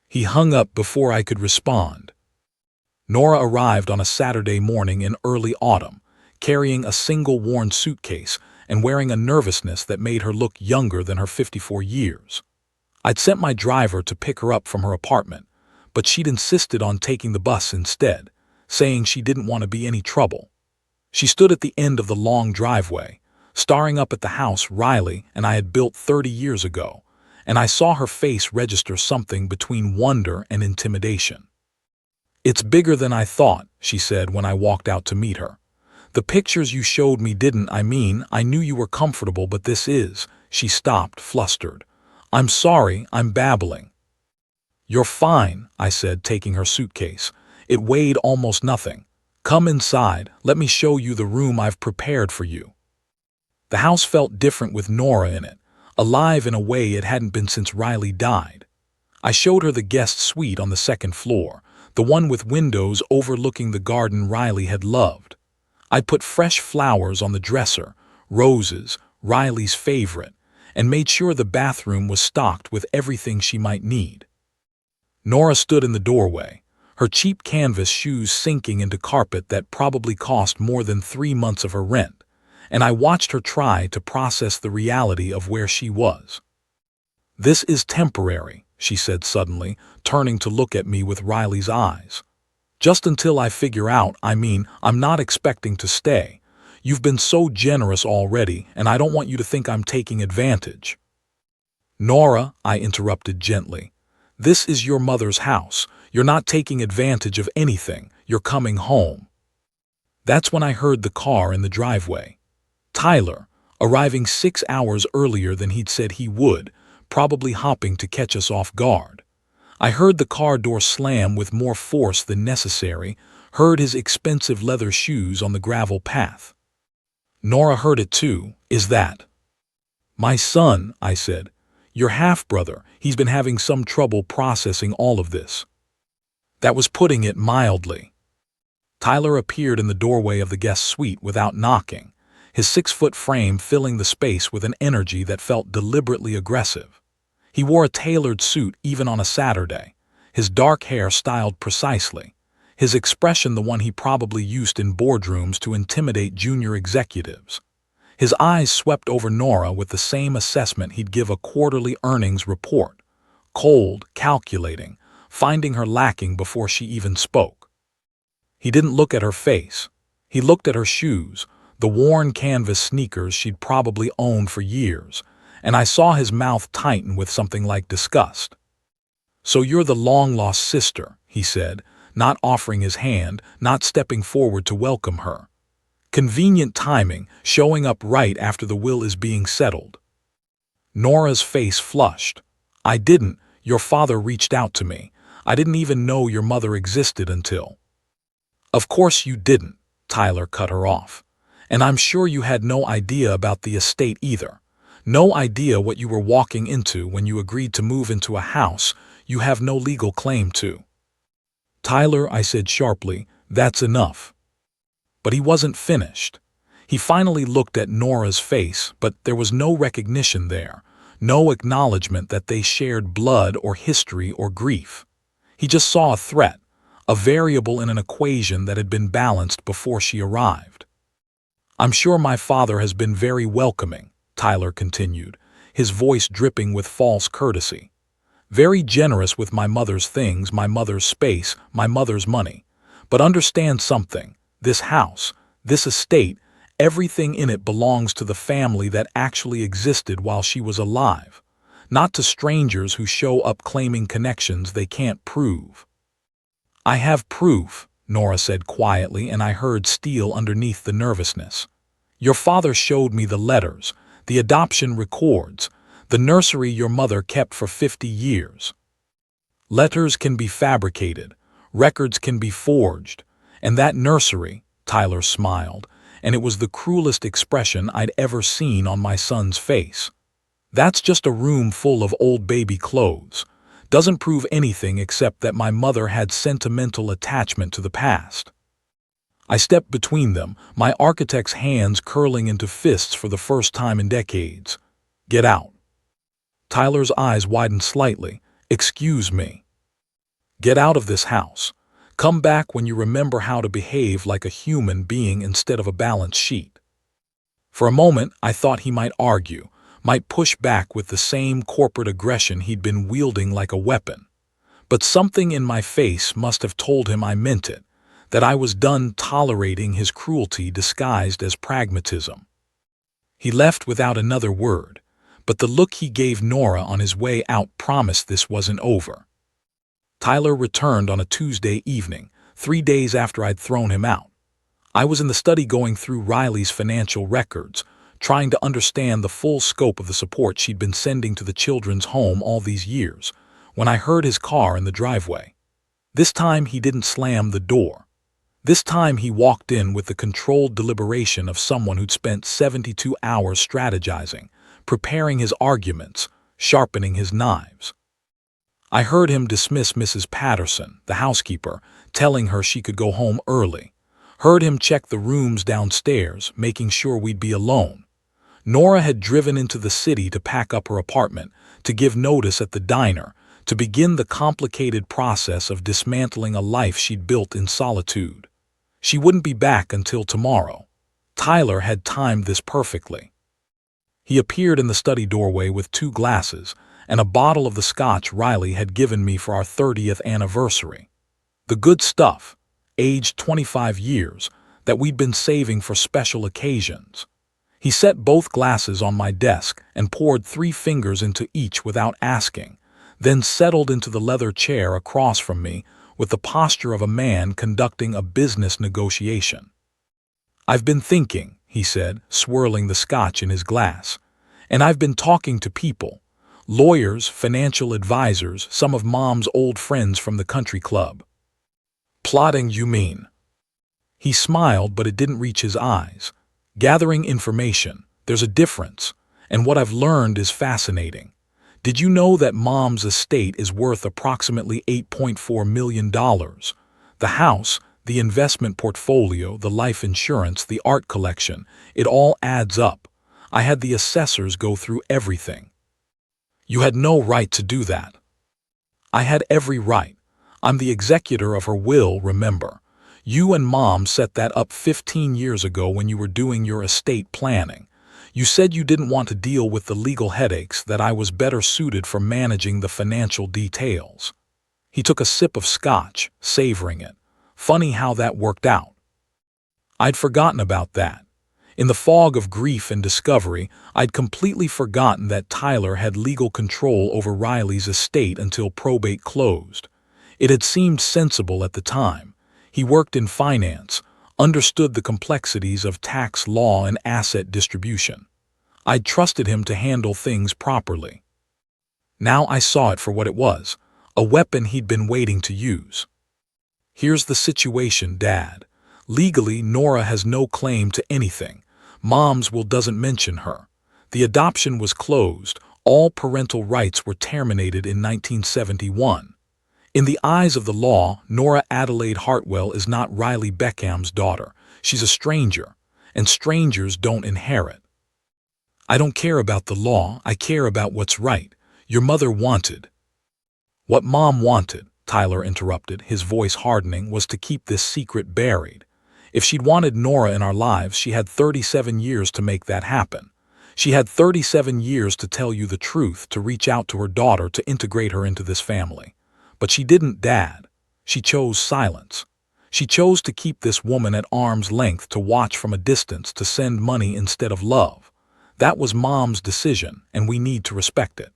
He hung up before I could respond. Nora arrived on a Saturday morning in early autumn, carrying a single worn suitcase and wearing a nervousness that made her look younger than her 54 years. I'd sent my driver to pick her up from her apartment, but she'd insisted on taking the bus instead, saying she didn't want to be any trouble. She stood at the end of the long driveway, staring up at the house Riley and I had built 30 years ago, and I saw her face register something between wonder and intimidation. "It's bigger than I thought," she said when I walked out to meet her. "The pictures you showed me didn't, I knew you were comfortable, but this is—" She stopped, flustered. "I'm sorry, I'm babbling." "You're fine," I said, taking her suitcase. It weighed almost nothing. "Come inside, let me show you the room I've prepared for you." The house felt different with Nora in it, alive in a way it hadn't been since Riley died. I showed her the guest suite on the second floor, the one with windows overlooking the garden Riley had loved. I'd put fresh flowers on the dresser, roses, Riley's favorite, and made sure the bathroom was stocked with everything she might need. Nora stood in the doorway, her cheap canvas shoes sinking into carpet that probably cost more than 3 months of her rent, and I watched her try to process the reality of where she was. "This is temporary," she said suddenly, turning to look at me with Riley's eyes. "Just until I figure out, I'm not expecting to stay. You've been so generous already, and I don't want you to think I'm taking advantage." "Nora," I interrupted gently, "this is your mother's house. You're not taking advantage of anything. You're coming home." That's when I heard the car in the driveway. Tyler, arriving 6 hours earlier than he'd said he would, probably hopping to catch us off guard. I heard the car door slam with more force than necessary, heard his expensive leather shoes on the gravel path. Nora heard it too. "Is that my son?" I said. "Your half-brother. He's been having some trouble processing all of this." That was putting it mildly. Tyler appeared in the doorway of the guest suite without knocking, his 6-foot frame filling the space with an energy that felt deliberately aggressive. He wore a tailored suit even on a Saturday, his dark hair styled precisely, his expression the one he probably used in boardrooms to intimidate junior executives. His eyes swept over Nora with the same assessment he'd give a quarterly earnings report, cold, calculating, finding her lacking before she even spoke. He didn't look at her face. He looked at her shoes, the worn canvas sneakers she'd probably owned for years, and I saw his mouth tighten with something like disgust. "So you're the long-lost sister," he said, not offering his hand, not stepping forward to welcome her. Convenient timing, showing up right after the will is being settled. Nora's face flushed. "I didn't. Your father reached out to me. I didn't even know your mother existed until—" "Of course you didn't," Tyler cut her off. "And I'm sure you had no idea about the estate either. No idea what you were walking into when you agreed to move into a house you have no legal claim to." "Tyler," I said sharply, "that's enough." But he wasn't finished. He finally looked at Nora's face, but there was no recognition there, no acknowledgement that they shared blood or history or grief. He just saw a threat, a variable in an equation that had been balanced before she arrived. "I'm sure my father has been very welcoming," Tyler continued, his voice dripping with false courtesy. "Very generous with my mother's things, my mother's space, my mother's money. But understand something, this house, this estate, everything in it belongs to the family that actually existed while she was alive, not to strangers who show up claiming connections they can't prove." "I have proof," Nora said quietly, and I heard steel underneath the nervousness. "Your father showed me the letters, the adoption records, the nursery your mother kept for 50 years. Letters can be fabricated, records can be forged, and that nursery," Tyler smiled, and it was the cruelest expression I'd ever seen on my son's face. "That's just a room full of old baby clothes. Doesn't prove anything except that my mother had sentimental attachment to the past." I stepped between them, my architect's hands curling into fists for the first time in decades. "Get out." Tyler's eyes widened slightly. "Excuse me." "Get out of this house. Come back when you remember how to behave like a human being instead of a balance sheet." For a moment, I thought he might argue, might push back with the same corporate aggression he'd been wielding like a weapon. But something in my face must have told him I meant it, that I was done tolerating his cruelty disguised as pragmatism. He left without another word, but the look he gave Nora on his way out promised this wasn't over. Tyler returned on a Tuesday evening, 3 days after I'd thrown him out. I was in the study going through Riley's financial records, trying to understand the full scope of the support she'd been sending to the children's home all these years, when I heard his car in the driveway. This time he didn't slam the door. This time he walked in with the controlled deliberation of someone who'd spent 72 hours strategizing, preparing his arguments, sharpening his knives. I heard him dismiss Mrs. Patterson, the housekeeper, telling her she could go home early. Heard him check the rooms downstairs, making sure we'd be alone. Nora had driven into the city to pack up her apartment, to give notice at the diner, to begin the complicated process of dismantling a life she'd built in solitude. She wouldn't be back until tomorrow. Tyler had timed this perfectly. He appeared in the study doorway with 2 glasses and a bottle of the scotch Riley had given me for our 30th anniversary. The good stuff, aged 25 years, that we'd been saving for special occasions. He set both glasses on my desk and poured 3 fingers into each without asking, then settled into the leather chair across from me with the posture of a man conducting a business negotiation. "I've been thinking," he said, swirling the scotch in his glass, "and I've been talking to people. Lawyers, financial advisors, some of Mom's old friends from the country club." "Plotting, you mean?" He smiled, but it didn't reach his eyes. "Gathering information. There's a difference, and what I've learned is fascinating. Did you know that Mom's estate is worth approximately $8.4 million? The house, the investment portfolio, the life insurance, the art collection, it all adds up. I had the assessors go through everything." "You had no right to do that." "I had every right. I'm the executor of her will, remember. You and Mom set that up 15 years ago when you were doing your estate planning. You said you didn't want to deal with the legal headaches, that I was better suited for managing the financial details." He took a sip of scotch, savoring it. "Funny how that worked out." I'd forgotten about that. In the fog of grief and discovery, I'd completely forgotten that Tyler had legal control over Riley's estate until probate closed. It had seemed sensible at the time. He worked in finance, understood the complexities of tax law and asset distribution. I'd trusted him to handle things properly. Now I saw it for what it was, a weapon he'd been waiting to use. "Here's the situation, Dad. Legally, Nora has no claim to anything. Mom's will doesn't mention her. The adoption was closed. All parental rights were terminated in 1971. In the eyes of the law, Nora Adelaide Hartwell is not Riley Beckham's daughter. She's a stranger, and strangers don't inherit." "I don't care about the law. I care about what's right. Your mother wanted—" "What Mom wanted," Tyler interrupted, his voice hardening, "was to keep this secret buried. If she'd wanted Nora in our lives, she had 37 years to make that happen. She had 37 years to tell you the truth, to reach out to her daughter, to integrate her into this family. But she didn't, Dad. She chose silence. She chose to keep this woman at arm's length, to watch from a distance, to send money instead of love. That was Mom's decision, and we need to respect it."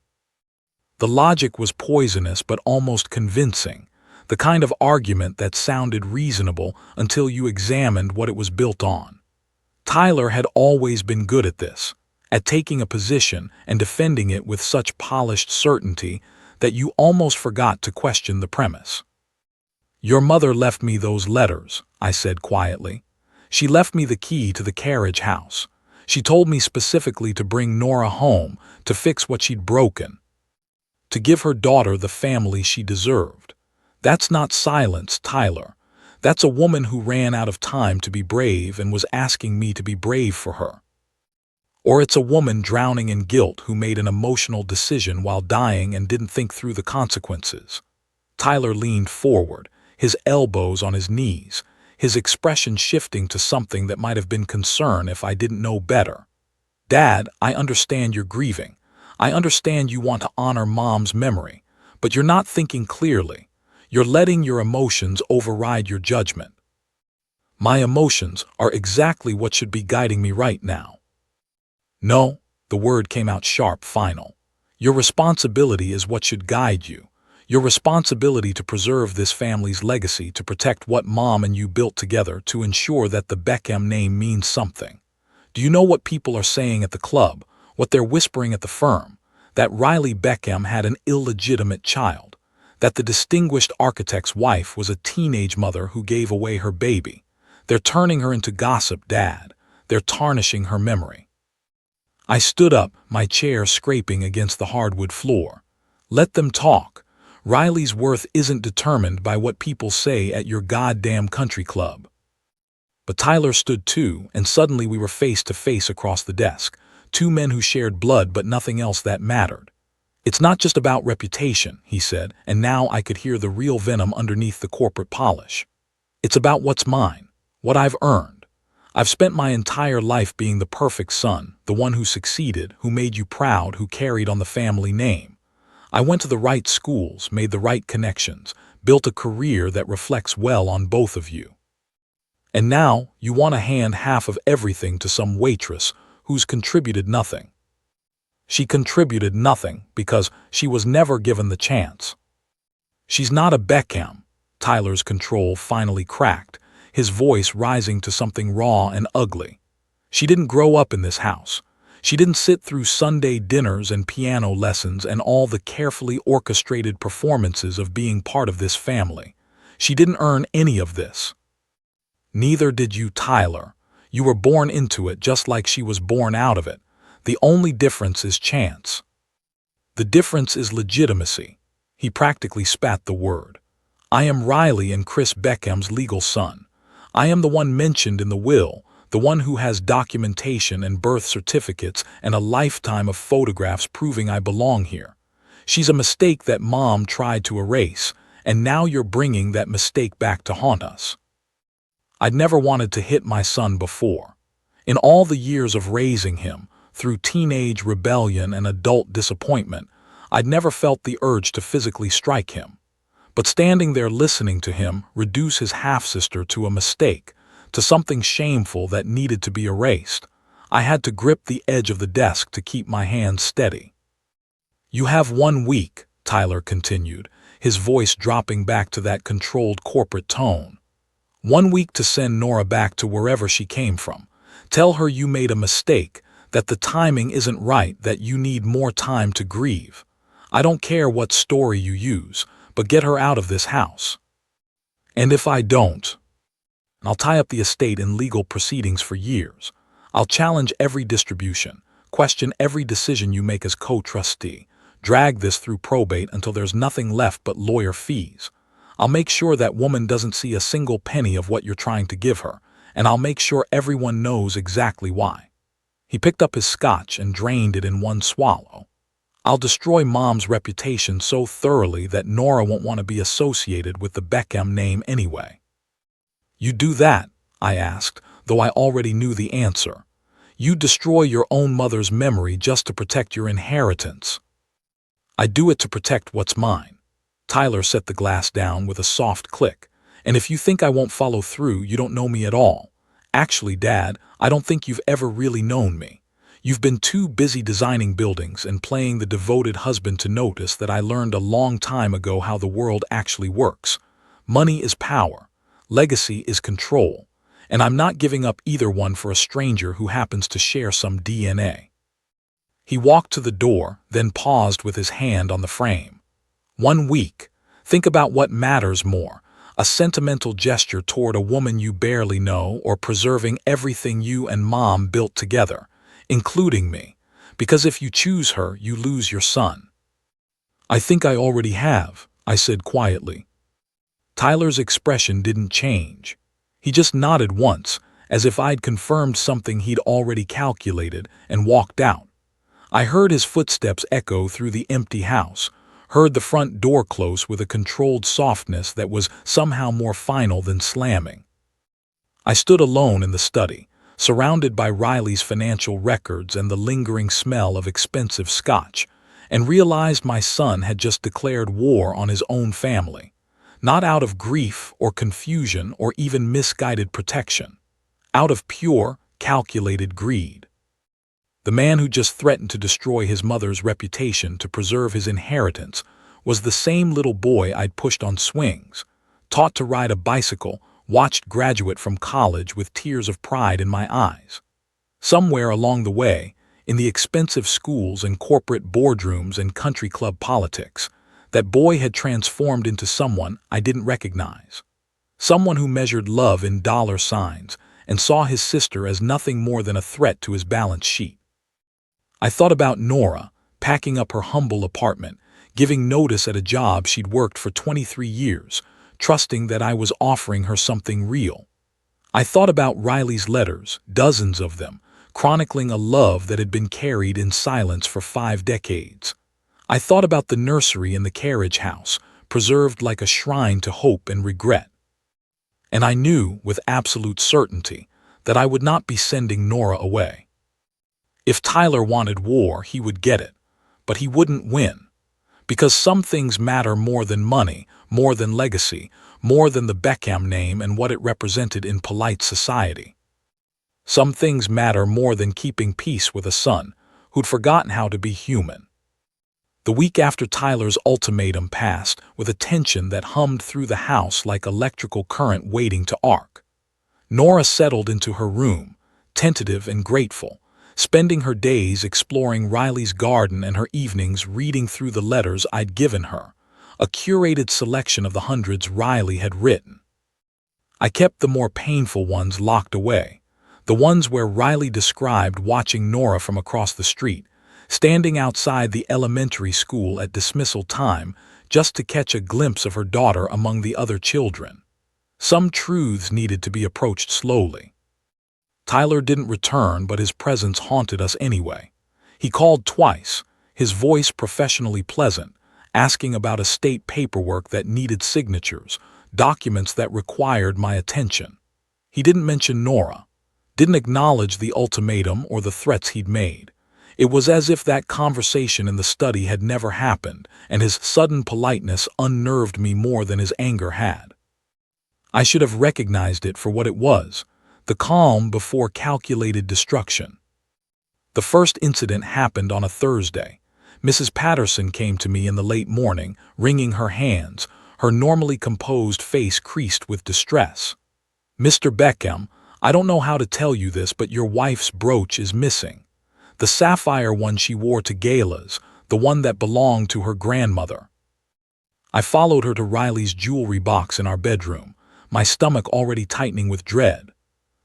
The logic was poisonous but almost convincing, the kind of argument that sounded reasonable until you examined what it was built on. Tyler had always been good at this, at taking a position and defending it with such polished certainty that you almost forgot to question the premise. "Your mother left me those letters," I said quietly. "She left me the key to the carriage house. She told me specifically to bring Nora home, to fix what she'd broken, to give her daughter the family she deserved. That's not silence, Tyler. That's a woman who ran out of time to be brave and was asking me to be brave for her. Or it's a woman drowning in guilt who made an emotional decision while dying and didn't think through the consequences." Tyler leaned forward, his elbows on his knees, his expression shifting to something that might have been concern if I didn't know better. "Dad, I understand you're grieving. I understand you want to honor Mom's memory, but you're not thinking clearly. You're letting your emotions override your judgment." "My emotions are exactly what should be guiding me right now." "No," the word came out sharp, final. "Your responsibility is what should guide you. Your responsibility to preserve this family's legacy, to protect what Mom and you built together, to ensure that the Beckham name means something. Do you know what people are saying at the club, what they're whispering at the firm? That Riley Beckham had an illegitimate child, that the distinguished architect's wife was a teenage mother who gave away her baby. They're turning her into gossip, Dad. They're tarnishing her memory. I stood up, my chair scraping against the hardwood floor. Let them talk. Riley's worth isn't determined by what people say at your goddamn country club. But Tyler stood too, and suddenly we were face to face across the desk. Two men who shared blood but nothing else that mattered. It's not just about reputation, he said, and now I could hear the real venom underneath the corporate polish. It's about what's mine, what I've earned. I've spent my entire life being the perfect son, the one who succeeded, who made you proud, who carried on the family name. I went to the right schools, made the right connections, built a career that reflects well on both of you. And now you want to hand half of everything to some waitress who's contributed nothing. She contributed nothing because she was never given the chance. She's not a Beckham. Tyler's control finally cracked, his voice rising to something raw and ugly. She didn't grow up in this house. She didn't sit through Sunday dinners and piano lessons and all the carefully orchestrated performances of being part of this family. She didn't earn any of this. Neither did you, Tyler. You were born into it just like she was born out of it. The only difference is chance. The difference is legitimacy. He practically spat the word. I am Riley and Chris Beckham's legal son. I am the one mentioned in the will, the one who has documentation and birth certificates and a lifetime of photographs proving I belong here. She's a mistake that Mom tried to erase, and now you're bringing that mistake back to haunt us. I'd never wanted to hit my son before. In all the years of raising him, through teenage rebellion and adult disappointment, I'd never felt the urge to physically strike him. But standing there listening to him reduce his half-sister to a mistake, to something shameful that needed to be erased, I had to grip the edge of the desk to keep my hands steady. You have 1 week, Tyler continued, his voice dropping back to that controlled corporate tone. 1 week to send Nora back to wherever she came from. Tell her you made a mistake, that the timing isn't right, that you need more time to grieve. I don't care what story you use, but get her out of this house. And if I don't, I'll tie up the estate in legal proceedings for years. I'll challenge every distribution, question every decision you make as co-trustee, drag this through probate until there's nothing left but lawyer fees. I'll make sure that woman doesn't see a single penny of what you're trying to give her, and I'll make sure everyone knows exactly why. He picked up his scotch and drained it in one swallow. I'll destroy Mom's reputation so thoroughly that Nora won't want to be associated with the Beckham name anyway. You do that? I asked, though I already knew the answer. You destroy your own mother's memory just to protect your inheritance. I do it to protect what's mine. Tyler set the glass down with a soft click. And if you think I won't follow through, you don't know me at all. Actually, Dad, I don't think you've ever really known me. You've been too busy designing buildings and playing the devoted husband to notice that I learned a long time ago how the world actually works. Money is power. Legacy is control. And I'm not giving up either one for a stranger who happens to share some DNA. He walked to the door, then paused with his hand on the frame. 1 week. Think about what matters more. A sentimental gesture toward a woman you barely know, or preserving everything you and Mom built together, including me. Because if you choose her, you lose your son. I think I already have, I said quietly. Tyler's expression didn't change. He just nodded once, as if I'd confirmed something he'd already calculated, and walked out. I heard his footsteps echo through the empty house, heard the front door close with a controlled softness that was somehow more final than slamming. I stood alone in the study, surrounded by Riley's financial records and the lingering smell of expensive scotch, and realized my son had just declared war on his own family, not out of grief or confusion or even misguided protection, out of pure, calculated greed. The man who just threatened to destroy his mother's reputation to preserve his inheritance was the same little boy I'd pushed on swings, taught to ride a bicycle, watched graduate from college with tears of pride in my eyes. Somewhere along the way, in the expensive schools and corporate boardrooms and country club politics, that boy had transformed into someone I didn't recognize. Someone who measured love in dollar signs and saw his sister as nothing more than a threat to his balance sheet. I thought about Nora, packing up her humble apartment, giving notice at a job she'd worked for 23 years, trusting that I was offering her something real. I thought about Riley's letters, dozens of them, chronicling a love that had been carried in silence for 5 decades. I thought about the nursery in the carriage house, preserved like a shrine to hope and regret. And I knew, with absolute certainty, that I would not be sending Nora away. If Tyler wanted war, he would get it, but he wouldn't win. Because some things matter more than money, more than legacy, more than the Beckham name and what it represented in polite society. Some things matter more than keeping peace with a son who'd forgotten how to be human. The week after Tyler's ultimatum passed, with a tension that hummed through the house like electrical current waiting to arc, Nora settled into her room, tentative and grateful, spending her days exploring Riley's garden and her evenings reading through the letters I'd given her, a curated selection of the hundreds Riley had written. I kept the more painful ones locked away, the ones where Riley described watching Nora from across the street, standing outside the elementary school at dismissal time just to catch a glimpse of her daughter among the other children. Some truths needed to be approached slowly. Tyler didn't return, but his presence haunted us anyway. He called twice, his voice professionally pleasant, asking about estate paperwork that needed signatures, documents that required my attention. He didn't mention Nora, didn't acknowledge the ultimatum or the threats he'd made. It was as if that conversation in the study had never happened, and his sudden politeness unnerved me more than his anger had. I should have recognized it for what it was, the calm before calculated destruction. The first incident happened on a Thursday. Mrs. Patterson came to me in the late morning, wringing her hands, her normally composed face creased with distress. "Mr. Beckham, I don't know how to tell you this, but your wife's brooch is missing. The sapphire one she wore to galas, the one that belonged to her grandmother." I followed her to Riley's jewelry box in our bedroom, my stomach already tightening with dread.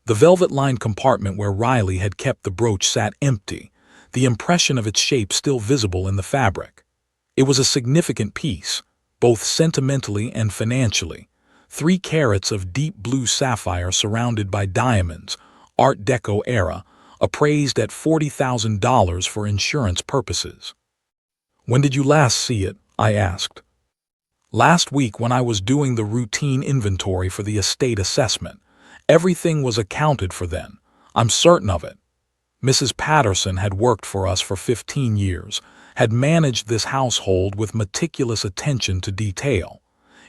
The velvet-lined compartment where Riley had kept the brooch sat empty, the impression of its shape still visible in the fabric. It was a significant piece, both sentimentally and financially. 3 carats of deep blue sapphire surrounded by diamonds, Art Deco era, appraised at $40,000 for insurance purposes. "When did you last see it?" I asked. "Last week when I was doing the routine inventory for the estate assessment. Everything was accounted for then. I'm certain of it. Mrs. Patterson had worked for us for 15 years, had managed this household with meticulous attention to detail.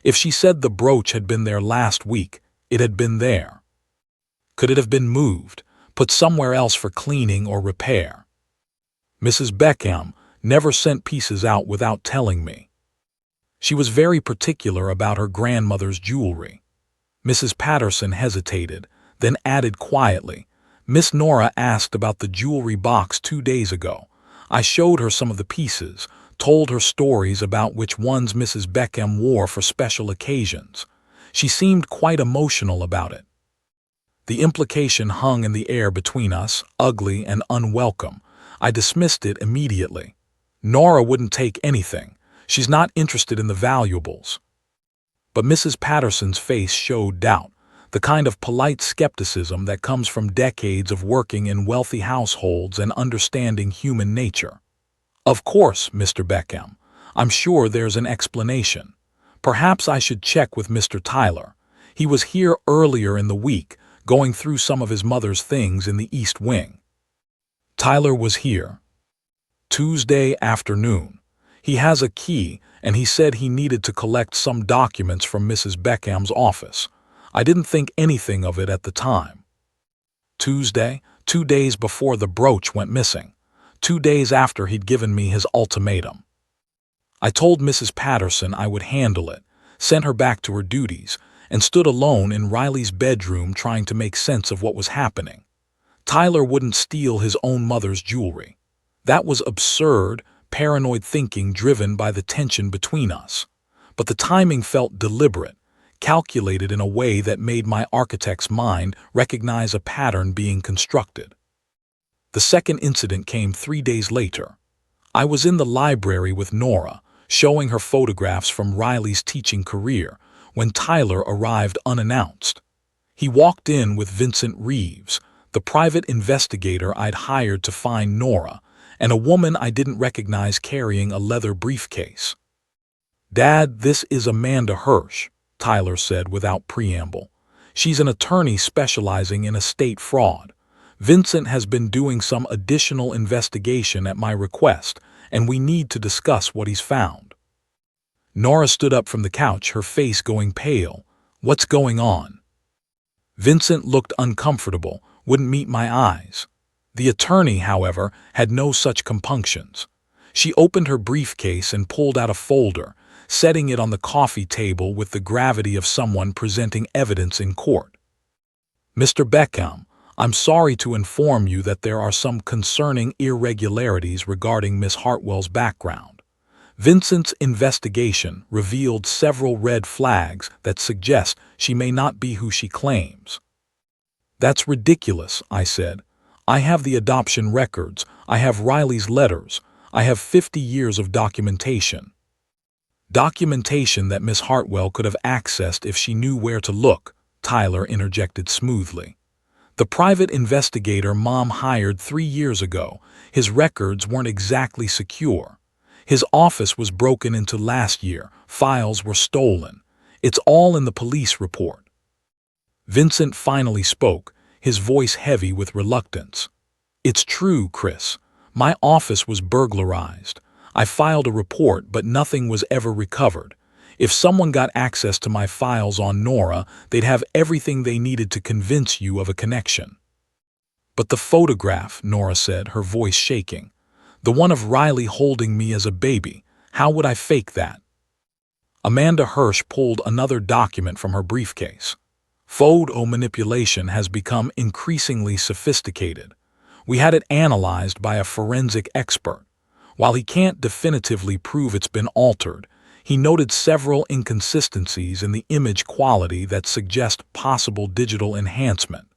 If she said the brooch had been there last week, it had been there. Could it have been moved, put somewhere else for cleaning or repair? Mrs. Beckham never sent pieces out without telling me. She was very particular about her grandmother's jewelry." Mrs. Patterson hesitated, then added quietly, "Miss Nora asked about the jewelry box 2 days ago. I showed her some of the pieces, told her stories about which ones Mrs. Beckham wore for special occasions. She seemed quite emotional about it." The implication hung in the air between us, ugly and unwelcome. I dismissed it immediately. "Nora wouldn't take anything. She's not interested in the valuables." But Mrs. Patterson's face showed doubt, the kind of polite skepticism that comes from decades of working in wealthy households and understanding human nature. "Of course, Mr. Beckham. I'm sure there's an explanation. Perhaps I should check with Mr. Tyler. He was here earlier in the week, going through some of his mother's things in the East Wing." Tyler was here. Tuesday afternoon. He has a key, and he said he needed to collect some documents from Mrs. Beckham's office. I didn't think anything of it at the time. Tuesday, 2 days before the brooch went missing. 2 days after he'd given me his ultimatum. I told Mrs. Patterson I would handle it, sent her back to her duties, and stood alone in Riley's bedroom trying to make sense of what was happening. Tyler wouldn't steal his own mother's jewelry. That was absurd, paranoid thinking driven by the tension between us. But the timing felt deliberate, calculated in a way that made my architect's mind recognize a pattern being constructed. The second incident came 3 days later. I was in the library with Nora, showing her photographs from Riley's teaching career, when Tyler arrived unannounced. He walked in with Vincent Reeves, the private investigator I'd hired to find Nora, and a woman I didn't recognize carrying a leather briefcase. "Dad, this is Amanda Hirsch," Tyler said without preamble. "She's an attorney specializing in estate fraud. Vincent has been doing some additional investigation at my request, and we need to discuss what he's found." Nora stood up from the couch, her face going pale. "What's going on?" Vincent looked uncomfortable, wouldn't meet my eyes. The attorney, however, had no such compunctions. She opened her briefcase and pulled out a folder, setting it on the coffee table with the gravity of someone presenting evidence in court. "Mr. Beckham, I'm sorry to inform you that there are some concerning irregularities regarding Miss Hartwell's background. Vincent's investigation revealed several red flags that suggest she may not be who she claims." "That's ridiculous," I said. "I have the adoption records, I have Riley's letters, I have 50 years of documentation." "Documentation that Miss Hartwell could have accessed if she knew where to look," Tyler interjected smoothly. "The private investigator Mom hired 3 years ago, his records weren't exactly secure. His office was broken into last year, files were stolen. It's all in the police report." Vincent finally spoke, his voice heavy with reluctance. "It's true, Chris. My office was burglarized. I filed a report, but nothing was ever recovered. If someone got access to my files on Nora, they'd have everything they needed to convince you of a connection." "But the photograph," Nora said, her voice shaking. "The one of Riley holding me as a baby. How would I fake that?" Amanda Hirsch pulled another document from her briefcase. "Photo manipulation has become increasingly sophisticated. We had it analyzed by a forensic expert. While he can't definitively prove it's been altered, he noted several inconsistencies in the image quality that suggest possible digital enhancement."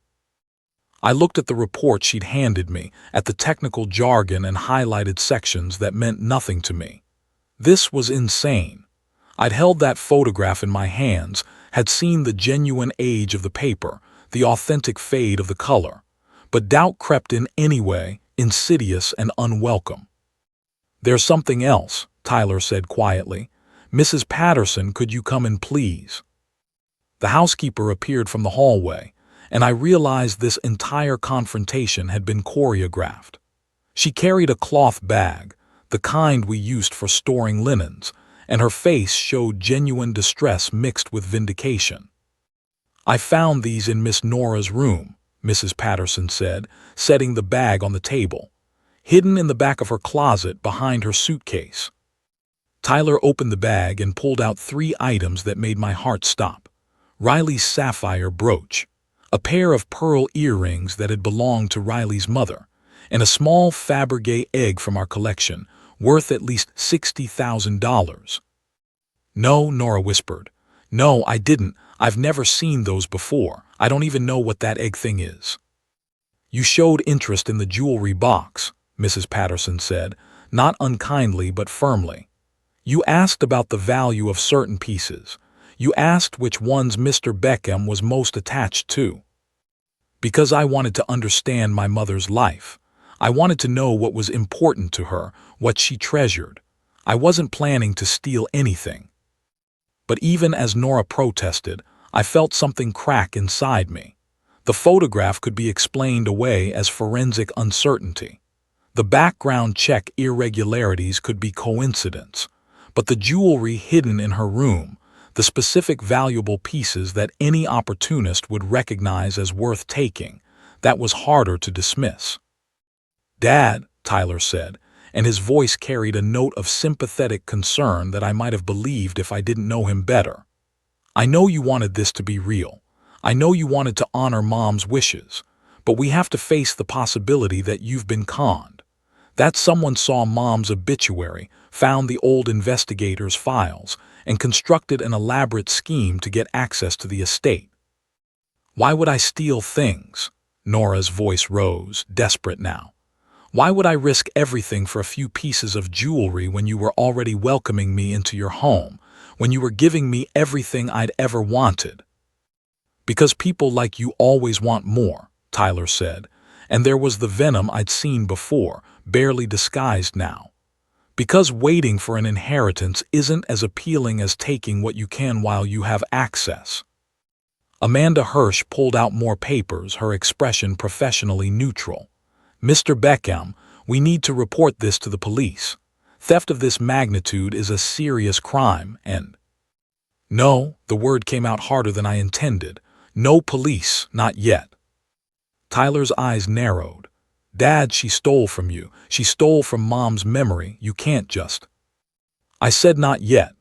I looked at the report she'd handed me, at the technical jargon and highlighted sections that meant nothing to me. This was insane. I'd held that photograph in my hands, had seen the genuine age of the paper, the authentic fade of the color. But doubt crept in anyway, insidious and unwelcome. "There's something else," Tyler said quietly. "Mrs. Patterson, could you come in, please?" The housekeeper appeared from the hallway, and I realized this entire confrontation had been choreographed. She carried a cloth bag, the kind we used for storing linens, and her face showed genuine distress mixed with vindication. "I found these in Miss Nora's room," Mrs. Patterson said, setting the bag on the table, "hidden in the back of her closet behind her suitcase." Tyler opened the bag and pulled out 3 items that made my heart stop. Riley's sapphire brooch, a pair of pearl earrings that had belonged to Riley's mother, and a small Fabergé egg from our collection, worth at least $60,000. "No," Nora whispered. "No, I didn't. I've never seen those before. I don't even know what that egg thing is." "You showed interest in the jewelry box," Mrs. Patterson said, not unkindly but firmly. "You asked about the value of certain pieces. You asked which ones Mr. Beckham was most attached to." "Because I wanted to understand my mother's life. I wanted to know what was important to her, what she treasured. I wasn't planning to steal anything." But even as Nora protested, I felt something crack inside me. The photograph could be explained away as forensic uncertainty. The background check irregularities could be coincidence. But the jewelry hidden in her room, the specific valuable pieces that any opportunist would recognize as worth taking, that was harder to dismiss. "Dad," Tyler said, and his voice carried a note of sympathetic concern that I might have believed if I didn't know him better. "I know you wanted this to be real. I know you wanted to honor Mom's wishes, but we have to face the possibility that you've been conned. That someone saw Mom's obituary, found the old investigator's files, and constructed an elaborate scheme to get access to the estate." "Why would I steal things?" Nora's voice rose, desperate now. "Why would I risk everything for a few pieces of jewelry when you were already welcoming me into your home, when you were giving me everything I'd ever wanted?" "Because people like you always want more," Tyler said, and there was the venom I'd seen before, barely disguised now. "Because waiting for an inheritance isn't as appealing as taking what you can while you have access." Amanda Hirsch pulled out more papers, her expression professionally neutral. "Mr. Beckham, we need to report this to the police. Theft of this magnitude is a serious crime and—" "No," the word came out harder than I intended. "No police, not yet." Tyler's eyes narrowed. "Dad, she stole from you. She stole from Mom's memory. You can't just—" I said not yet.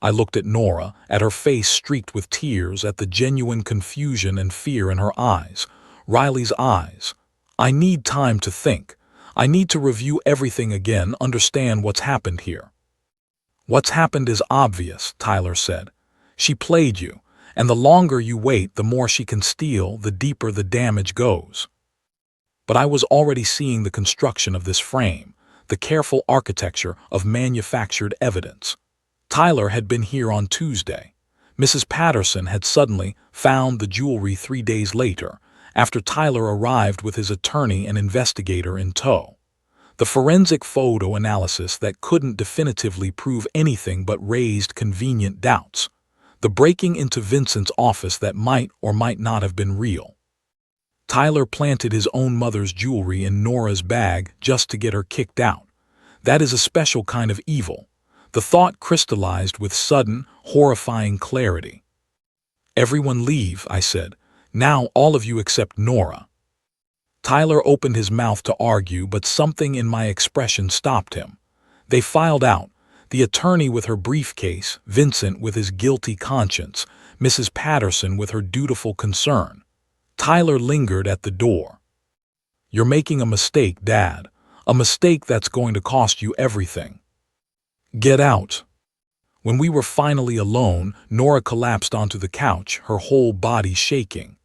I looked at Nora, at her face streaked with tears, at the genuine confusion and fear in her eyes. Riley's eyes. "I need time to think. I need to review everything again, understand what's happened here." "What's happened is obvious," Tyler said. "She played you, and the longer you wait, the more she can steal, the deeper the damage goes." But I was already seeing the construction of this frame, the careful architecture of manufactured evidence. Tyler had been here on Tuesday. Mrs. Patterson had suddenly found the jewelry 3 days later, after Tyler arrived with his attorney and investigator in tow. The forensic photo analysis that couldn't definitively prove anything but raised convenient doubts. The breaking into Vincent's office that might or might not have been real. Tyler planted his own mother's jewelry in Nora's bag just to get her kicked out. That is a special kind of evil. The thought crystallized with sudden, horrifying clarity. "Everyone leave," I said. "Now all of you except Nora." Tyler opened his mouth to argue, but something in my expression stopped him. They filed out, the attorney with her briefcase, Vincent with his guilty conscience, Mrs. Patterson with her dutiful concern. Tyler lingered at the door. "You're making a mistake, Dad. A mistake that's going to cost you everything. Get out." When we were finally alone, Nora collapsed onto the couch, her whole body shaking.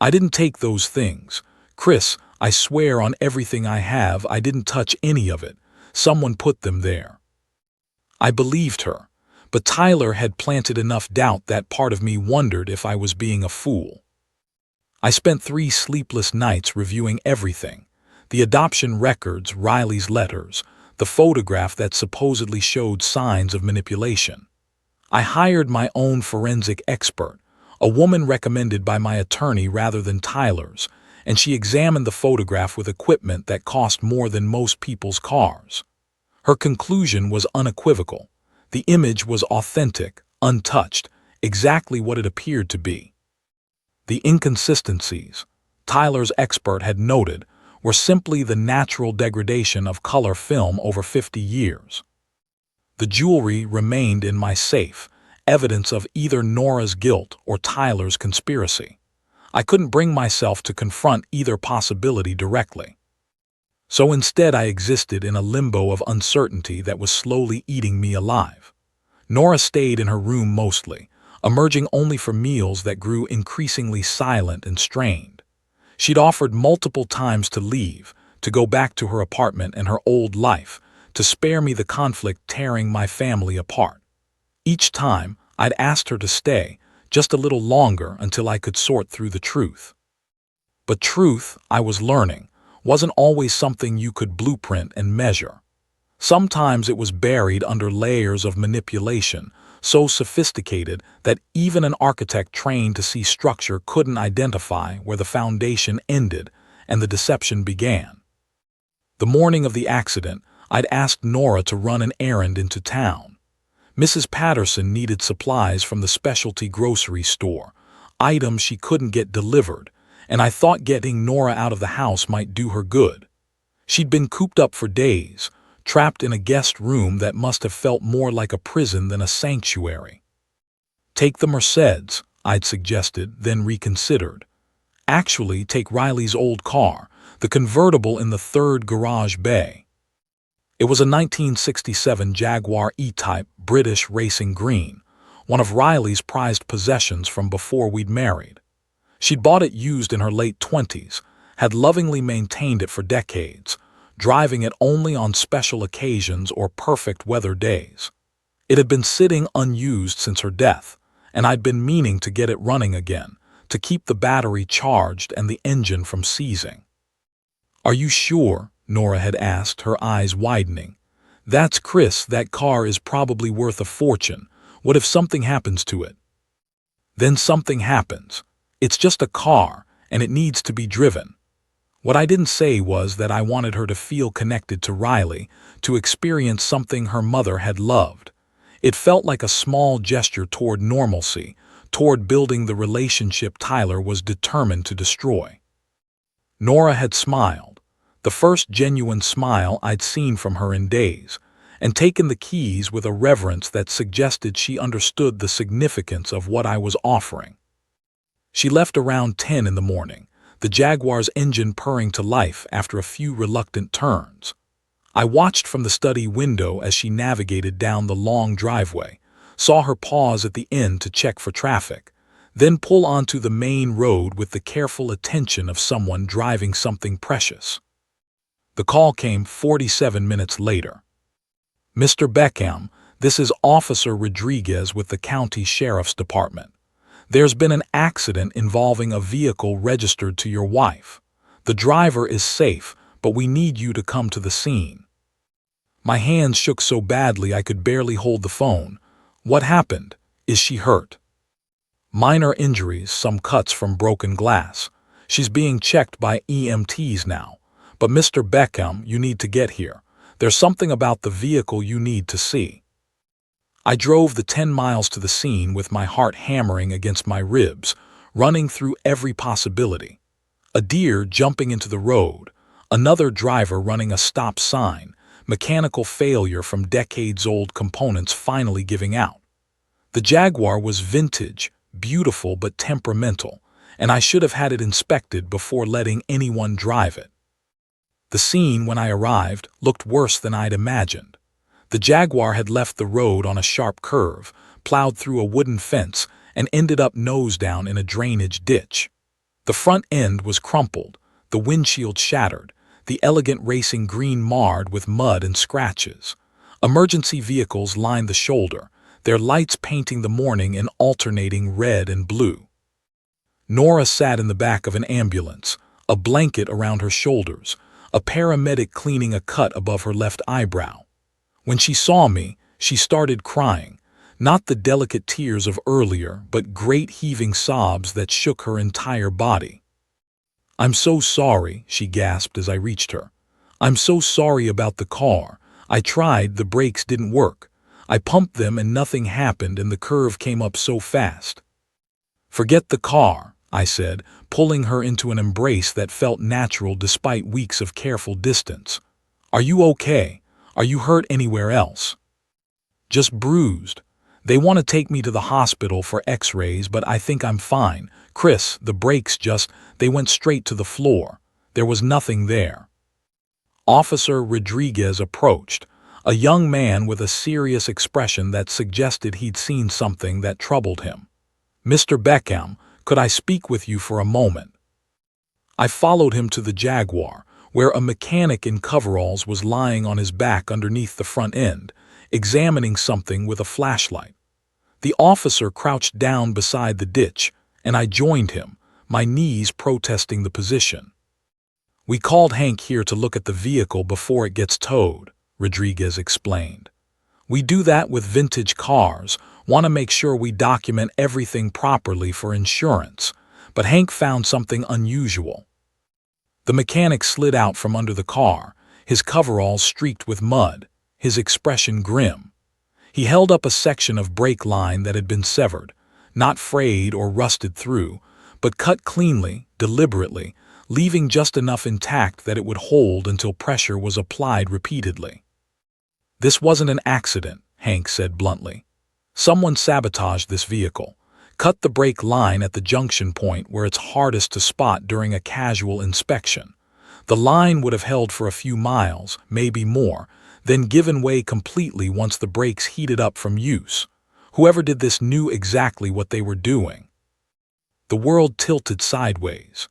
"I didn't take those things. Chris, I swear on everything I have, I didn't touch any of it. Someone put them there." I believed her, but Tyler had planted enough doubt that part of me wondered if I was being a fool. I spent 3 sleepless nights reviewing everything. The adoption records, Riley's letters, the photograph that supposedly showed signs of manipulation. I hired my own forensic expert, a woman recommended by my attorney rather than Tyler's, and she examined the photograph with equipment that cost more than most people's cars. Her conclusion was unequivocal. The image was authentic, untouched, exactly what it appeared to be. The inconsistencies, Tyler's expert had noted, were simply the natural degradation of color film over 50 years. The jewelry remained in my safe, evidence of either Nora's guilt or Tyler's conspiracy. I couldn't bring myself to confront either possibility directly. So instead I existed in a limbo of uncertainty that was slowly eating me alive. Nora stayed in her room mostly, emerging only for meals that grew increasingly silent and strained. She'd offered multiple times to leave, to go back to her apartment and her old life, to spare me the conflict tearing my family apart. Each time, I'd asked her to stay, just a little longer until I could sort through the truth. But truth, I was learning, wasn't always something you could blueprint and measure. Sometimes it was buried under layers of manipulation, so sophisticated that even an architect trained to see structure couldn't identify where the foundation ended and the deception began. The morning of the accident, I'd asked Nora to run an errand into town. Mrs. Patterson needed supplies from the specialty grocery store, items she couldn't get delivered, and I thought getting Nora out of the house might do her good. She'd been cooped up for days, trapped in a guest room that must have felt more like a prison than a sanctuary. Take the Mercedes, I'd suggested, then reconsidered. Actually, take Riley's old car, the convertible in the third garage bay. It was a 1967 Jaguar E-Type British racing green, one of Riley's prized possessions from before we'd married. She'd bought it used in her late 20s, had lovingly maintained it for decades, driving it only on special occasions or perfect weather days. It had been sitting unused since her death, and I'd been meaning to get it running again, to keep the battery charged and the engine from seizing. "Are you sure?" Nora had asked, her eyes widening. "That's Chris, that car is probably worth a fortune. What if something happens to it?" "Then something happens. It's just a car, and it needs to be driven." What I didn't say was that I wanted her to feel connected to Riley, to experience something her mother had loved. It felt like a small gesture toward normalcy, toward building the relationship Tyler was determined to destroy. Nora had smiled, the first genuine smile I'd seen from her in days, and taken the keys with a reverence that suggested she understood the significance of what I was offering. She left around 10 in the morning, the Jaguar's engine purring to life after a few reluctant turns. I watched from the study window as she navigated down the long driveway, saw her pause at the end to check for traffic, then pull onto the main road with the careful attention of someone driving something precious. The call came 47 minutes later. "Mr. Beckham, this is Officer Rodriguez with the County Sheriff's Department. There's been an accident involving a vehicle registered to your wife. The driver is safe, but we need you to come to the scene." My hands shook so badly I could barely hold the phone. "What happened? Is she hurt?" "Minor injuries, some cuts from broken glass. She's being checked by EMTs now. But Mr. Beckham, you need to get here. There's something about the vehicle you need to see." I drove the 10 miles to the scene with my heart hammering against my ribs, running through every possibility. A deer jumping into the road, another driver running a stop sign, mechanical failure from decades-old components finally giving out. The Jaguar was vintage, beautiful but temperamental, and I should have had it inspected before letting anyone drive it. The scene, when I arrived, looked worse than I'd imagined. The Jaguar had left the road on a sharp curve, plowed through a wooden fence, and ended up nose down in a drainage ditch. The front end was crumpled, the windshield shattered, the elegant racing green marred with mud and scratches. Emergency vehicles lined the shoulder, their lights painting the morning in alternating red and blue. Nora sat in the back of an ambulance, a blanket around her shoulders, a paramedic cleaning a cut above her left eyebrow. When she saw me, she started crying, not the delicate tears of earlier, but great heaving sobs that shook her entire body. "I'm so sorry," she gasped as I reached her. "I'm so sorry about the car. I tried, the brakes didn't work. I pumped them and nothing happened and the curve came up so fast." "Forget the car," I said, pulling her into an embrace that felt natural despite weeks of careful distance. "Are you okay? Are you hurt anywhere else?" "Just bruised. They want to take me to the hospital for x-rays, but I think I'm fine. Chris, the brakes they went straight to the floor. There was nothing there." Officer Rodriguez approached, a young man with a serious expression that suggested he'd seen something that troubled him. "Mr. Beckham, could I speak with you for a moment?" I followed him to the Jaguar, where a mechanic in coveralls was lying on his back underneath the front end, examining something with a flashlight. The officer crouched down beside the ditch, and I joined him, my knees protesting the position. "We called Hank here to look at the vehicle before it gets towed," Rodriguez explained. "We do that with vintage cars, want to make sure we document everything properly for insurance, but Hank found something unusual." The mechanic slid out from under the car, his coveralls streaked with mud, his expression grim. He held up a section of brake line that had been severed, not frayed or rusted through, but cut cleanly, deliberately, leaving just enough intact that it would hold until pressure was applied repeatedly. "This wasn't an accident," Hank said bluntly. "Someone sabotaged this vehicle. Cut the brake line at the junction point where it's hardest to spot during a casual inspection. The line would have held for a few miles, maybe more, then given way completely once the brakes heated up from use. Whoever did this knew exactly what they were doing." The world tilted sideways.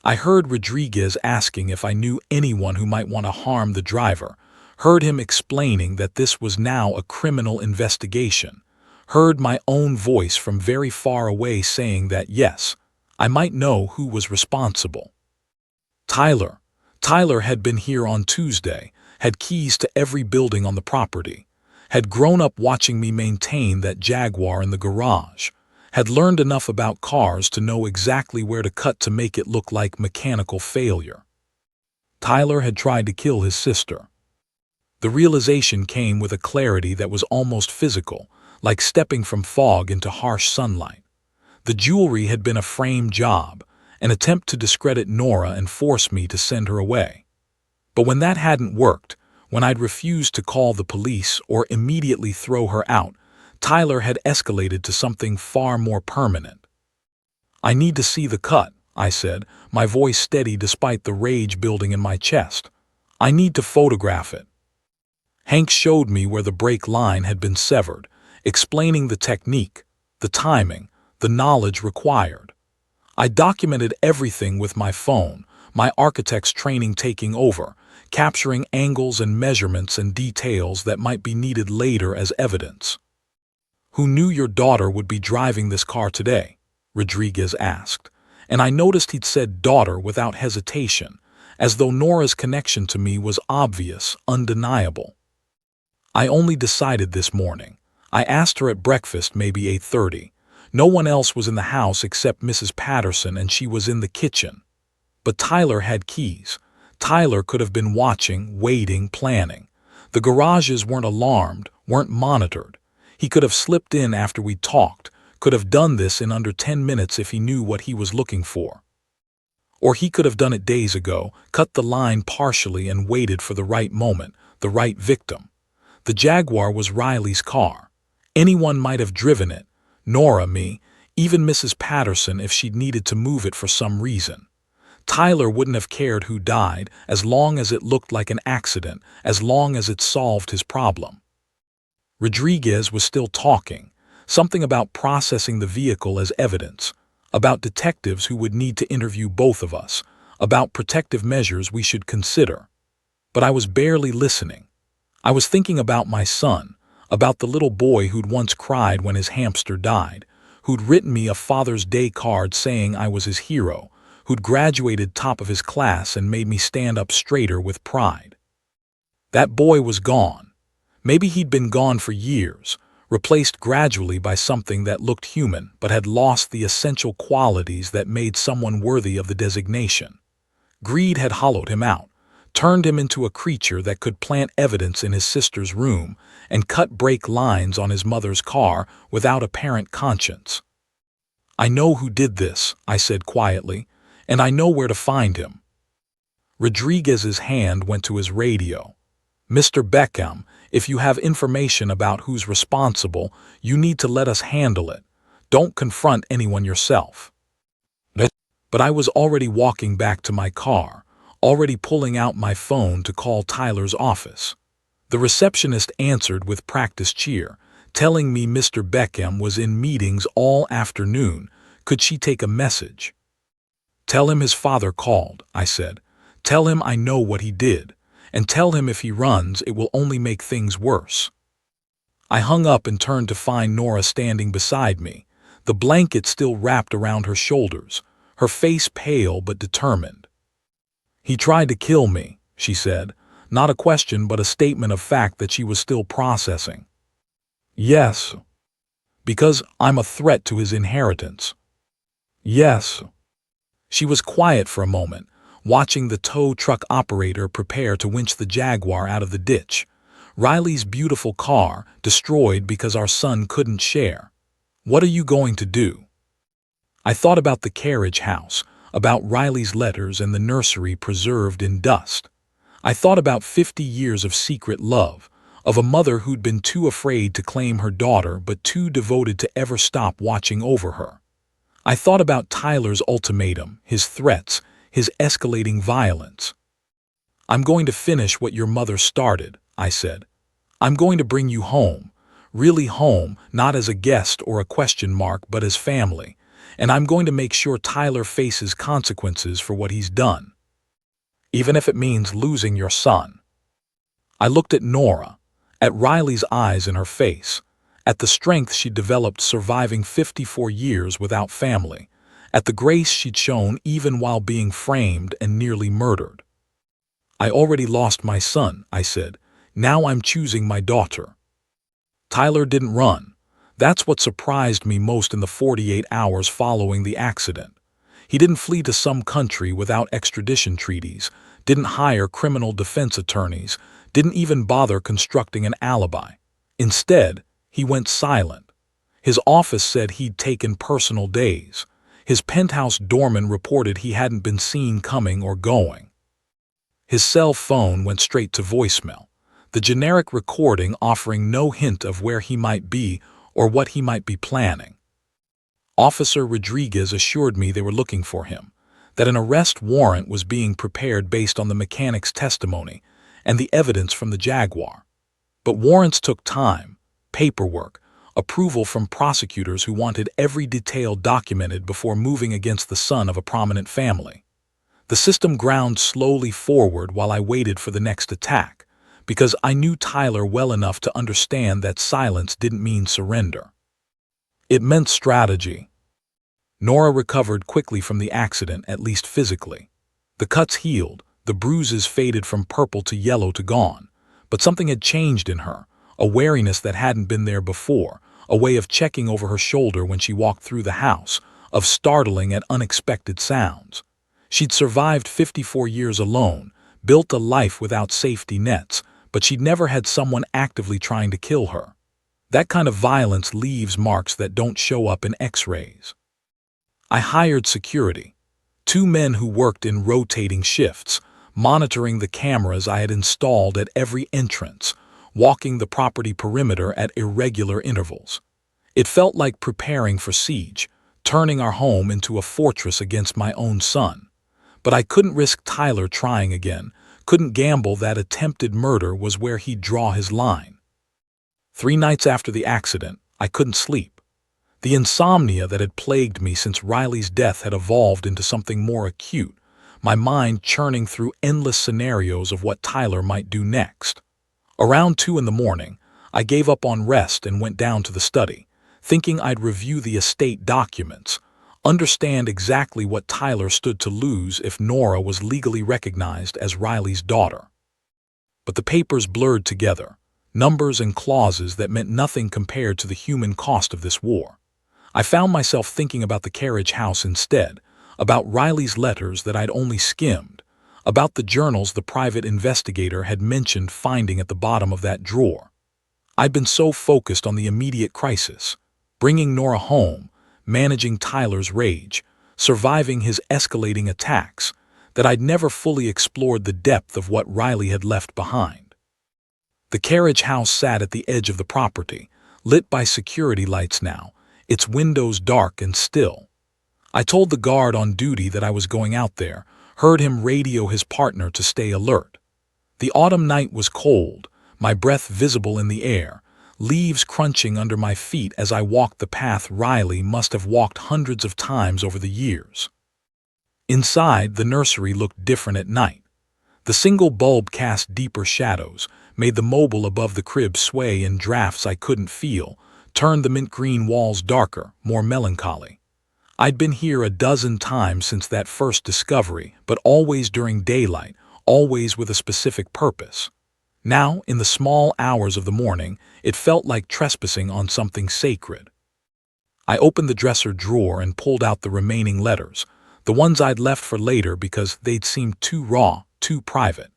I heard Rodriguez asking if I knew anyone who might want to harm the driver, heard him explaining that this was now a criminal investigation, heard my own voice from very far away saying that yes, I might know who was responsible. Tyler. Tyler had been here on Tuesday, had keys to every building on the property, had grown up watching me maintain that Jaguar in the garage, had learned enough about cars to know exactly where to cut to make it look like mechanical failure. Tyler had tried to kill his sister. The realization came with a clarity that was almost physical, like stepping from fog into harsh sunlight. The jewelry had been a frame job, an attempt to discredit Nora and force me to send her away. But when that hadn't worked, when I'd refused to call the police or immediately throw her out, Tyler had escalated to something far more permanent. "I need to see the cut," I said, my voice steady despite the rage building in my chest. "I need to photograph it." Hank showed me where the brake line had been severed, explaining the technique, the timing, the knowledge required. I documented everything with my phone, my architect's training taking over, capturing angles and measurements and details that might be needed later as evidence. "Who knew your daughter would be driving this car today?" Rodriguez asked, and I noticed he'd said daughter without hesitation, as though Nora's connection to me was obvious, undeniable. "I only decided this morning. I asked her at breakfast, maybe 8:30. No one else was in the house except Mrs. Patterson, and she was in the kitchen. But Tyler had keys. Tyler could have been watching, waiting, planning. The garages weren't alarmed, weren't monitored. He could have slipped in after we talked, could have done this in under 10 minutes if he knew what he was looking for. Or he could have done it days ago, cut the line partially and waited for the right moment, the right victim. The Jaguar was Riley's car. Anyone might have driven it. Nora, me, even Mrs. Patterson if she'd needed to move it for some reason. Tyler wouldn't have cared who died as long as it looked like an accident, as long as it solved his problem. Rodriguez was still talking, something about processing the vehicle as evidence, about detectives who would need to interview both of us, about protective measures we should consider. But I was barely listening. I was thinking about my son, about the little boy who'd once cried when his hamster died, who'd written me a Father's Day card saying I was his hero, who'd graduated top of his class and made me stand up straighter with pride. That boy was gone. Maybe he'd been gone for years, replaced gradually by something that looked human but had lost the essential qualities that made someone worthy of the designation. Greed had hollowed him out, turned him into a creature that could plant evidence in his sister's room and cut brake lines on his mother's car without apparent conscience. "I know who did this," I said quietly, "and I know where to find him." Rodriguez's hand went to his radio. "Mr. Beckham, if you have information about who's responsible, you need to let us handle it. Don't confront anyone yourself." But I was already walking back to my car, already pulling out my phone to call Tyler's office. The receptionist answered with practiced cheer, telling me Mr. Beckham was in meetings all afternoon. Could she take a message? "Tell him his father called," I said. "Tell him I know what he did. And tell him if he runs, it will only make things worse." I hung up and turned to find Nora standing beside me, the blanket still wrapped around her shoulders, her face pale but determined. "He tried to kill me," she said, not a question but a statement of fact that she was still processing. "Yes." "Because I'm a threat to his inheritance." "Yes." She was quiet for a moment, watching the tow truck operator prepare to winch the Jaguar out of the ditch. Riley's beautiful car, destroyed because our son couldn't share. "What are you going to do?" I thought about the carriage house, about Riley's letters and the nursery preserved in dust. I thought about 50 years of secret love, of a mother who'd been too afraid to claim her daughter but too devoted to ever stop watching over her. I thought about Tyler's ultimatum, his threats, his escalating violence. "I'm going to finish what your mother started," I said. "I'm going to bring you home, really home, not as a guest or a question mark, but as family. And I'm going to make sure Tyler faces consequences for what he's done, even if it means losing your son." I looked at Nora, at Riley's eyes in her face, at the strength she'd developed surviving 54 years without family, at the grace she'd shown even while being framed and nearly murdered. "I already lost my son," I said. "Now I'm choosing my daughter." Tyler didn't run. That's what surprised me most in the 48 hours following the accident. He didn't flee to some country without extradition treaties, didn't hire criminal defense attorneys, didn't even bother constructing an alibi. Instead, he went silent. His office said he'd taken personal days. His penthouse doorman reported he hadn't been seen coming or going. His cell phone went straight to voicemail, the generic recording offering no hint of where he might be or what he might be planning. Officer Rodriguez assured me they were looking for him, that an arrest warrant was being prepared based on the mechanic's testimony and the evidence from the Jaguar. But warrants took time, paperwork, approval from prosecutors who wanted every detail documented before moving against the son of a prominent family. The system ground slowly forward while I waited for the next attack, because I knew Tyler well enough to understand that silence didn't mean surrender. It meant strategy. Nora recovered quickly from the accident, at least physically. The cuts healed, the bruises faded from purple to yellow to gone, but something had changed in her, a wariness that hadn't been there before, a way of checking over her shoulder when she walked through the house, of startling at unexpected sounds. She'd survived 54 years alone, built a life without safety nets, but she'd never had someone actively trying to kill her. That kind of violence leaves marks that don't show up in X-rays. I hired security, 2 men who worked in rotating shifts, monitoring the cameras I had installed at every entrance, walking the property perimeter at irregular intervals. It felt like preparing for siege, turning our home into a fortress against my own son. But I couldn't risk Tyler trying again, couldn't gamble that attempted murder was where he'd draw his line. 3 nights after the accident, I couldn't sleep. The insomnia that had plagued me since Riley's death had evolved into something more acute, my mind churning through endless scenarios of what Tyler might do next. Around 2 in the morning, I gave up on rest and went down to the study, thinking I'd review the estate documents, understand exactly what Tyler stood to lose if Nora was legally recognized as Riley's daughter. But the papers blurred together, numbers and clauses that meant nothing compared to the human cost of this war. I found myself thinking about the carriage house instead, about Riley's letters that I'd only skimmed, about the journals the private investigator had mentioned finding at the bottom of that drawer. I'd been so focused on the immediate crisis, bringing Nora home, managing Tyler's rage, surviving his escalating attacks, that I'd never fully explored the depth of what Riley had left behind. The carriage house sat at the edge of the property, lit by security lights now, its windows dark and still. I told the guard on duty that I was going out there, heard him radio his partner to stay alert. The autumn night was cold, my breath visible in the air, leaves crunching under my feet as I walked the path Riley must have walked hundreds of times over the years. Inside, the nursery looked different at night. The single bulb cast deeper shadows, made the mobile above the crib sway in drafts I couldn't feel, turned the mint green walls darker, more melancholy. I'd been here a dozen times since that first discovery, but always during daylight, always with a specific purpose. Now, in the small hours of the morning, it felt like trespassing on something sacred. I opened the dresser drawer and pulled out the remaining letters, the ones I'd left for later because they'd seemed too raw, too private.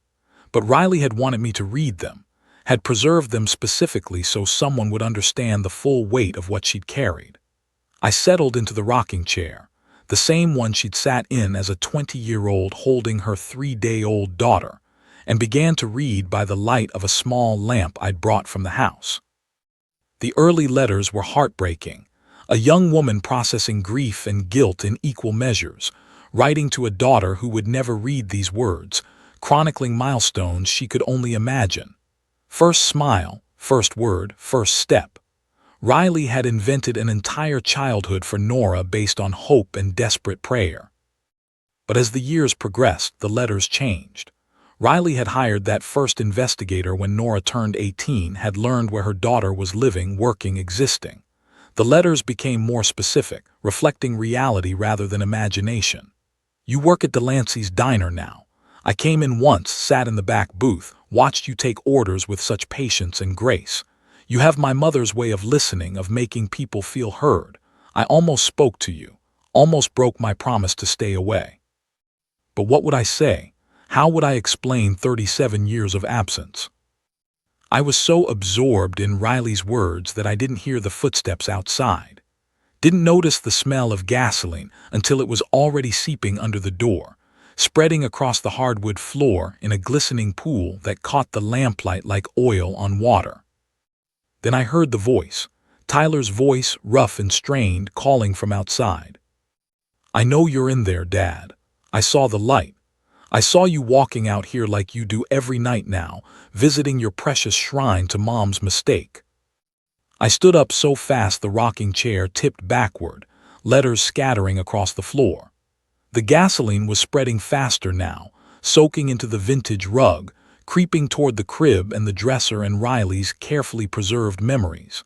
But Riley had wanted me to read them, had preserved them specifically so someone would understand the full weight of what she'd carried. I settled into the rocking chair, the same one she'd sat in as a 20-year-old holding her 3-day-old daughter, and began to read by the light of a small lamp I'd brought from the house. The early letters were heartbreaking. A young woman processing grief and guilt in equal measures, writing to a daughter who would never read these words, chronicling milestones she could only imagine. First smile, first word, first step. Riley had invented an entire childhood for Nora based on hope and desperate prayer. But as the years progressed, the letters changed. Riley had hired that first investigator when Nora turned 18, had learned where her daughter was living, working, existing. The letters became more specific, reflecting reality rather than imagination. You work at Delancey's diner now. I came in once, sat in the back booth, watched you take orders with such patience and grace. You have my mother's way of listening, of making people feel heard. I almost spoke to you, almost broke my promise to stay away. But what would I say? How would I explain 37 years of absence? I was so absorbed in Riley's words that I didn't hear the footsteps outside. Didn't notice the smell of gasoline until it was already seeping under the door, spreading across the hardwood floor in a glistening pool that caught the lamplight like oil on water. Then I heard the voice, Tyler's voice, rough and strained, calling from outside. I know you're in there, Dad. I saw the light. I saw you walking out here like you do every night now, visiting your precious shrine to Mom's mistake. I stood up so fast the rocking chair tipped backward, letters scattering across the floor. The gasoline was spreading faster now, soaking into the vintage rug, creeping toward the crib and the dresser and Riley's carefully preserved memories.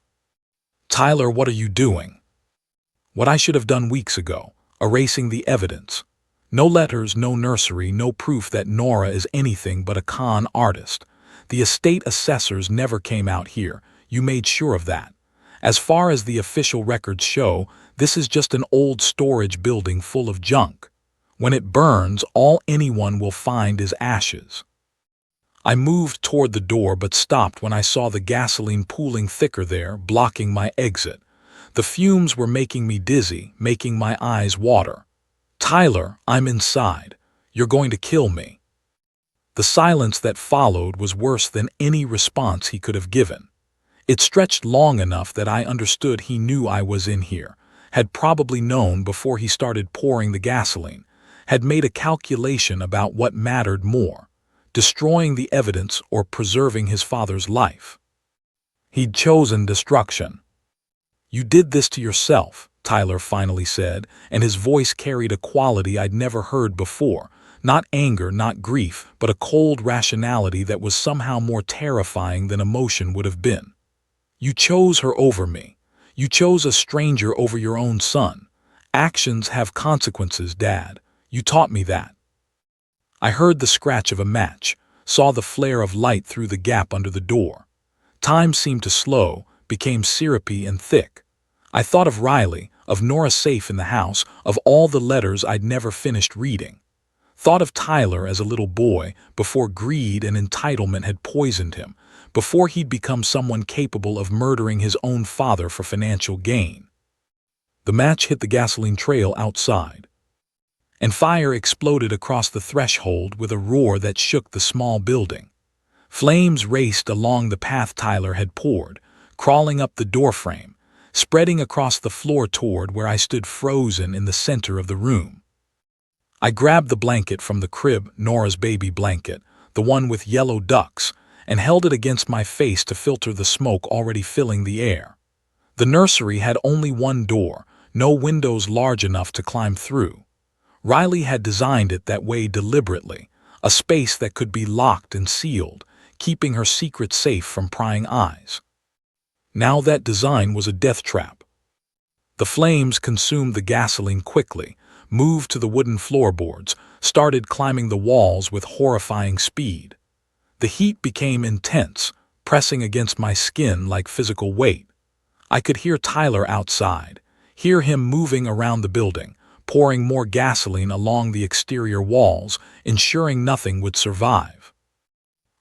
Tyler, what are you doing? What I should have done weeks ago, erasing the evidence. No letters, no nursery, no proof that Nora is anything but a con artist. The estate assessors never came out here. You made sure of that. As far as the official records show, this is just an old storage building full of junk. When it burns, all anyone will find is ashes. I moved toward the door but stopped when I saw the gasoline pooling thicker there, blocking my exit. The fumes were making me dizzy, making my eyes water. Tyler, I'm inside. You're going to kill me. The silence that followed was worse than any response he could have given. It stretched long enough that I understood he knew I was in here, had probably known before he started pouring the gasoline, had made a calculation about what mattered more, destroying the evidence or preserving his father's life. He'd chosen destruction. You did this to yourself, Tyler finally said, and his voice carried a quality I'd never heard before. Not anger, not grief, but a cold rationality that was somehow more terrifying than emotion would have been. You chose her over me. You chose a stranger over your own son. Actions have consequences, Dad. You taught me that. I heard the scratch of a match, saw the flare of light through the gap under the door. Time seemed to slow, became syrupy and thick. I thought of Riley, of Nora safe in the house, of all the letters I'd never finished reading. Thought of Tyler as a little boy, before greed and entitlement had poisoned him, before he'd become someone capable of murdering his own father for financial gain. The match hit the gasoline trail outside, and fire exploded across the threshold with a roar that shook the small building. Flames raced along the path Tyler had poured, crawling up the doorframe, spreading across the floor toward where I stood frozen in the center of the room. I grabbed the blanket from the crib, Nora's baby blanket, the one with yellow ducks, and held it against my face to filter the smoke already filling the air. The nursery had only one door, no windows large enough to climb through. Riley had designed it that way deliberately, a space that could be locked and sealed, keeping her secret safe from prying eyes. Now that design was a death trap. The flames consumed the gasoline quickly, moved to the wooden floorboards, started climbing the walls with horrifying speed. The heat became intense, pressing against my skin like physical weight. I could hear Tyler outside, hear him moving around the building, pouring more gasoline along the exterior walls, ensuring nothing would survive.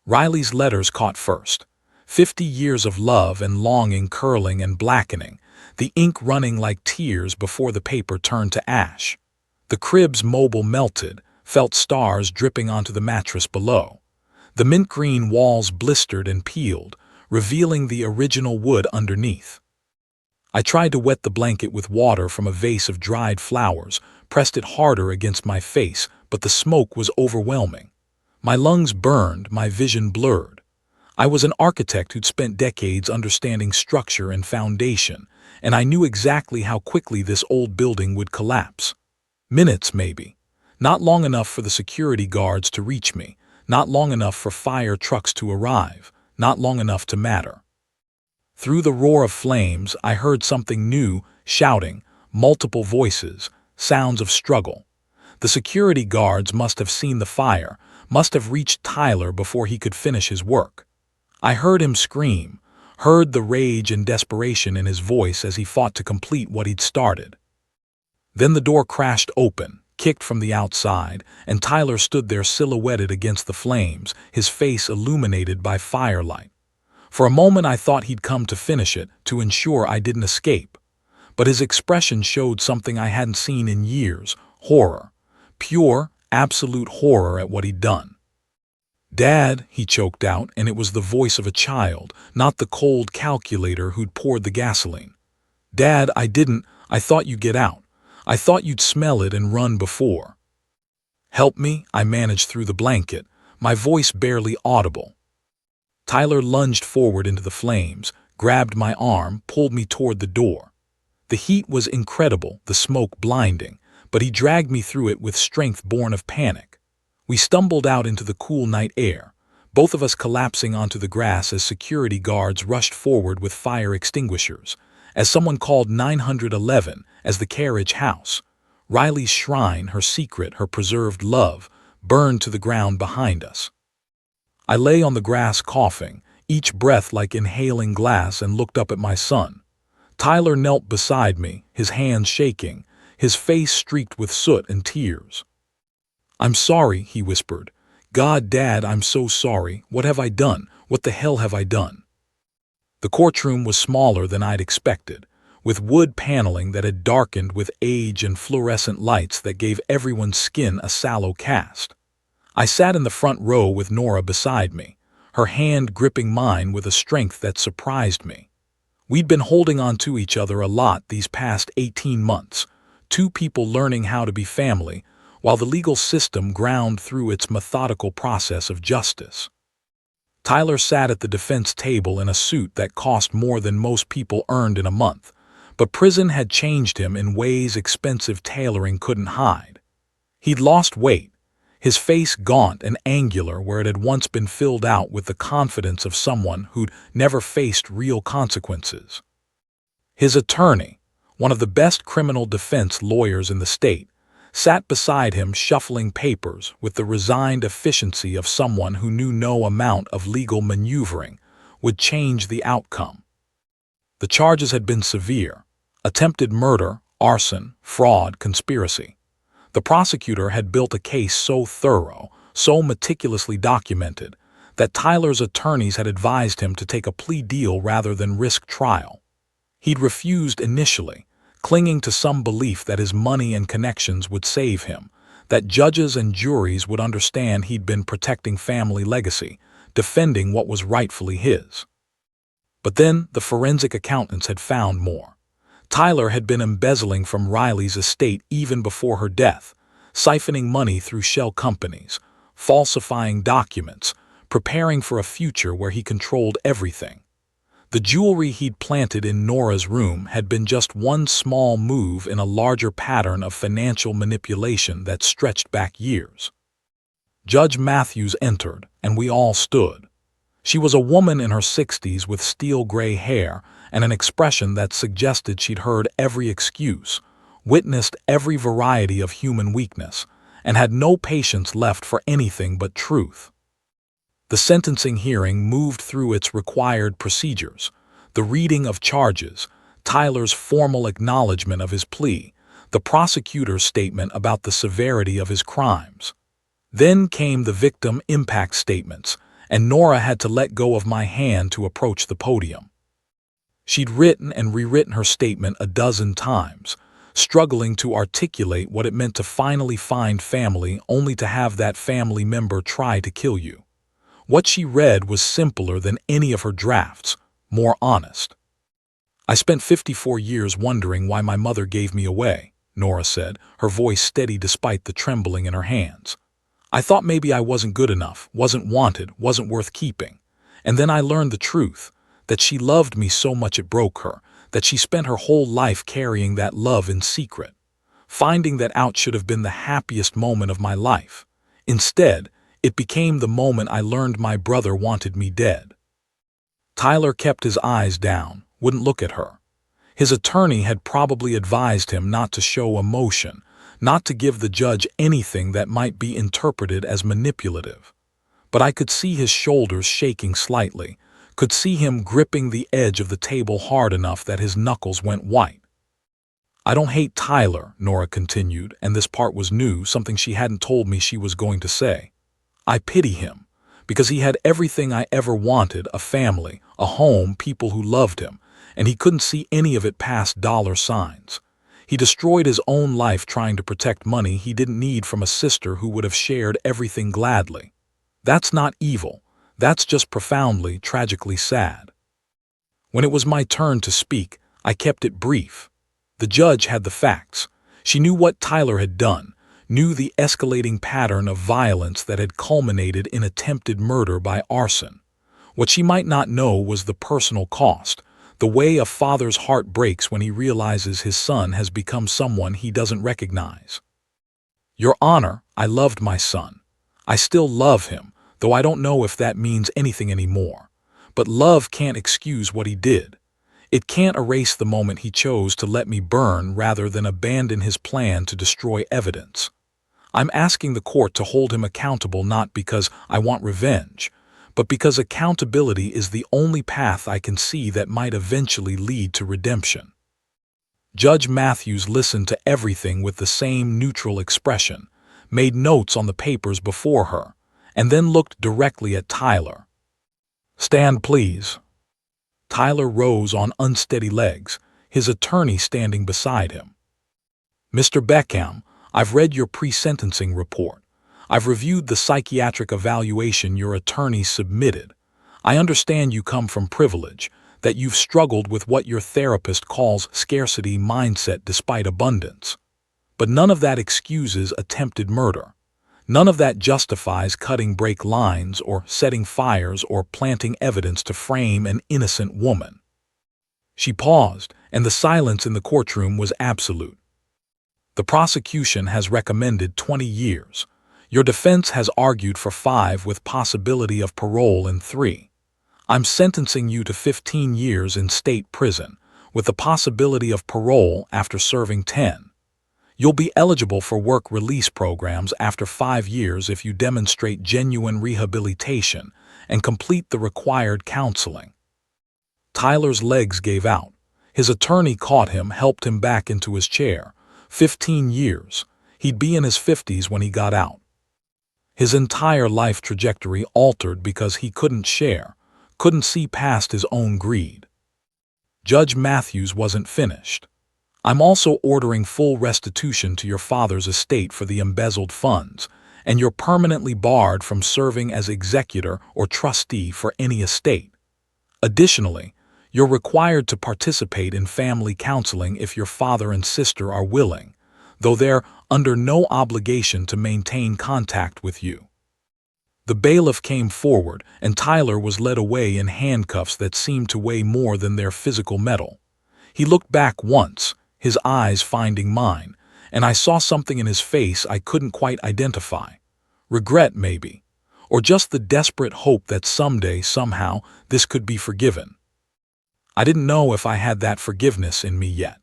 Riley's letters caught first. 50 years of love and longing curling and blackening, the ink running like tears before the paper turned to ash. The crib's mobile melted, felt stars dripping onto the mattress below. The mint green walls blistered and peeled, revealing the original wood underneath. I tried to wet the blanket with water from a vase of dried flowers, pressed it harder against my face, but the smoke was overwhelming. My lungs burned, my vision blurred. I was an architect who'd spent decades understanding structure and foundation, and I knew exactly how quickly this old building would collapse. Minutes, maybe. Not long enough for the security guards to reach me, not long enough for fire trucks to arrive, not long enough to matter. Through the roar of flames, I heard something new, shouting, multiple voices, sounds of struggle. The security guards must have seen the fire, must have reached Tyler before he could finish his work. I heard him scream, heard the rage and desperation in his voice as he fought to complete what he'd started. Then the door crashed open, kicked from the outside, and Tyler stood there silhouetted against the flames, his face illuminated by firelight. For a moment I thought he'd come to finish it, to ensure I didn't escape. But his expression showed something I hadn't seen in years: horror. Pure, absolute horror at what he'd done. "Dad," he choked out, and it was the voice of a child, not the cold calculator who'd poured the gasoline. "Dad, I thought you'd get out. I thought you'd smell it and run before." "Help me," I managed through the blanket, my voice barely audible. Tyler lunged forward into the flames, grabbed my arm, pulled me toward the door. The heat was incredible, the smoke blinding, but he dragged me through it with strength born of panic. We stumbled out into the cool night air, both of us collapsing onto the grass as security guards rushed forward with fire extinguishers, as someone called 911 as the carriage house. Riley's shrine, her secret, her preserved love, burned to the ground behind us. I lay on the grass coughing, each breath like inhaling glass, and looked up at my son. Tyler knelt beside me, his hands shaking, his face streaked with soot and tears. "I'm sorry," he whispered. "God, Dad, I'm so sorry. What have I done? What the hell have I done?" The courtroom was smaller than I'd expected, with wood paneling that had darkened with age and fluorescent lights that gave everyone's skin a sallow cast. I sat in the front row with Nora beside me, her hand gripping mine with a strength that surprised me. We'd been holding on to each other a lot these past 18 months, two people learning how to be family, while the legal system ground through its methodical process of justice. Tyler sat at the defense table in a suit that cost more than most people earned in a month, but prison had changed him in ways expensive tailoring couldn't hide. He'd lost weight, his face gaunt and angular where it had once been filled out with the confidence of someone who'd never faced real consequences. His attorney, one of the best criminal defense lawyers in the state, sat beside him shuffling papers with the resigned efficiency of someone who knew no amount of legal maneuvering would change the outcome. The charges had been severe: attempted murder, arson, fraud, conspiracy. The prosecutor had built a case so thorough, so meticulously documented, that Tyler's attorneys had advised him to take a plea deal rather than risk trial. He'd refused initially, clinging to some belief that his money and connections would save him, that judges and juries would understand he'd been protecting family legacy, defending what was rightfully his. But then the forensic accountants had found more. Tyler had been embezzling from Riley's estate even before her death, siphoning money through shell companies, falsifying documents, preparing for a future where he controlled everything. The jewelry he'd planted in Nora's room had been just one small move in a larger pattern of financial manipulation that stretched back years. Judge Matthews entered, and we all stood. She was a woman in her 60s with steel-gray hair and an expression that suggested she'd heard every excuse, witnessed every variety of human weakness, and had no patience left for anything but truth. The sentencing hearing moved through its required procedures: the reading of charges, Tyler's formal acknowledgement of his plea, the prosecutor's statement about the severity of his crimes. Then came the victim impact statements, and Nora had to let go of my hand to approach the podium. She'd written and rewritten her statement a dozen times, struggling to articulate what it meant to finally find family only to have that family member try to kill you. What she read was simpler than any of her drafts, more honest. "I spent 54 years wondering why my mother gave me away," Nora said, her voice steady despite the trembling in her hands. "I thought maybe I wasn't good enough, wasn't wanted, wasn't worth keeping. And then I learned the truth, that she loved me so much it broke her, that she spent her whole life carrying that love in secret. Finding that out should have been the happiest moment of my life. Instead, it became the moment I learned my brother wanted me dead." Tyler kept his eyes down, wouldn't look at her. His attorney had probably advised him not to show emotion, not to give the judge anything that might be interpreted as manipulative. But I could see his shoulders shaking slightly, could see him gripping the edge of the table hard enough that his knuckles went white. "I don't hate Tyler," Nora continued, and this part was new, something she hadn't told me she was going to say. "I pity him, because he had everything I ever wanted, a family, a home, people who loved him, and he couldn't see any of it past dollar signs. He destroyed his own life trying to protect money he didn't need from a sister who would have shared everything gladly. That's not evil, that's just profoundly, tragically sad." When it was my turn to speak, I kept it brief. The judge had the facts. She knew what Tyler had done, knew the escalating pattern of violence that had culminated in attempted murder by arson. What she might not know was the personal cost, the way a father's heart breaks when he realizes his son has become someone he doesn't recognize. "Your Honor, I loved my son. I still love him, though I don't know if that means anything anymore. But love can't excuse what he did. It can't erase the moment he chose to let me burn rather than abandon his plan to destroy evidence. I'm asking the court to hold him accountable not because I want revenge, but because accountability is the only path I can see that might eventually lead to redemption." Judge Matthews listened to everything with the same neutral expression, made notes on the papers before her, and then looked directly at Tyler. "Stand, please." Tyler rose on unsteady legs, his attorney standing beside him. "Mr. Beckham, I've read your pre-sentencing report. I've reviewed the psychiatric evaluation your attorney submitted. I understand you come from privilege, that you've struggled with what your therapist calls scarcity mindset despite abundance. But none of that excuses attempted murder. None of that justifies cutting brake lines or setting fires or planting evidence to frame an innocent woman." She paused, and the silence in the courtroom was absolute. "The prosecution has recommended 20 years. Your defense has argued for 5 with possibility of parole in 3. I'm sentencing you to 15 years in state prison, with the possibility of parole after serving 10. You'll be eligible for work release programs after 5 years if you demonstrate genuine rehabilitation and complete the required counseling." Tyler's legs gave out. His attorney caught him, helped him back into his chair. 15 years. He'd be in his 50s when he got out. His entire life trajectory altered because he couldn't share, couldn't see past his own greed. Judge Matthews wasn't finished. "I'm also ordering full restitution to your father's estate for the embezzled funds, and you're permanently barred from serving as executor or trustee for any estate. Additionally, you're required to participate in family counseling if your father and sister are willing, though they're under no obligation to maintain contact with you." The bailiff came forward, and Tyler was led away in handcuffs that seemed to weigh more than their physical metal. He looked back once, his eyes finding mine, and I saw something in his face I couldn't quite identify. Regret, maybe, or just the desperate hope that someday, somehow, this could be forgiven. I didn't know if I had that forgiveness in me yet.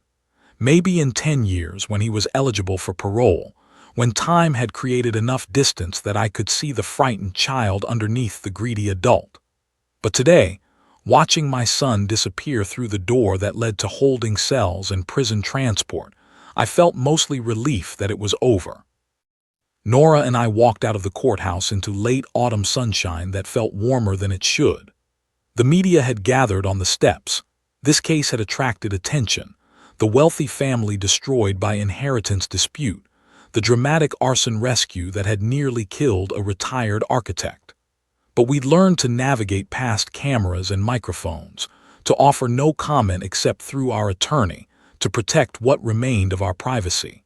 Maybe in 10 years, when he was eligible for parole, when time had created enough distance that I could see the frightened child underneath the greedy adult. But today, watching my son disappear through the door that led to holding cells and prison transport, I felt mostly relief that it was over. Nora and I walked out of the courthouse into late autumn sunshine that felt warmer than it should. The media had gathered on the steps. This case had attracted attention. The wealthy family destroyed by inheritance dispute, the dramatic arson rescue that had nearly killed a retired architect. but we'd learned to navigate past cameras and microphones, to offer no comment except through our attorney, to protect what remained of our privacy.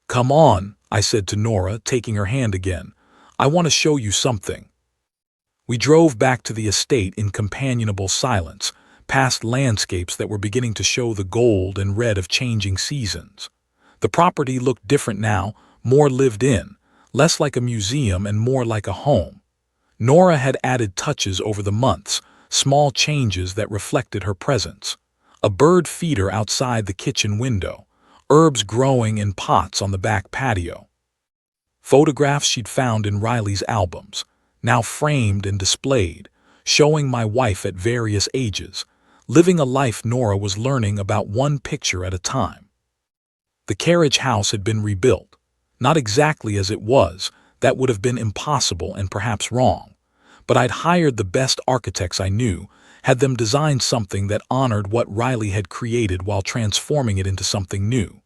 "Come on," I said to Nora, taking her hand again. "I want to show you something." We drove back to the estate in companionable silence, past landscapes that were beginning to show the gold and red of changing seasons. The property looked different now, more lived in, less like a museum and more like a home. Nora had added touches over the months, small changes that reflected her presence. A bird feeder outside the kitchen window, herbs growing in pots on the back patio. Photographs she'd found in Riley's albums, now framed and displayed, showing my wife at various ages, living a life Nora was learning about one picture at a time. The carriage house had been rebuilt, not exactly as it was, that would have been impossible and perhaps wrong, but I'd hired the best architects I knew, had them design something that honored what Riley had created while transforming it into something new.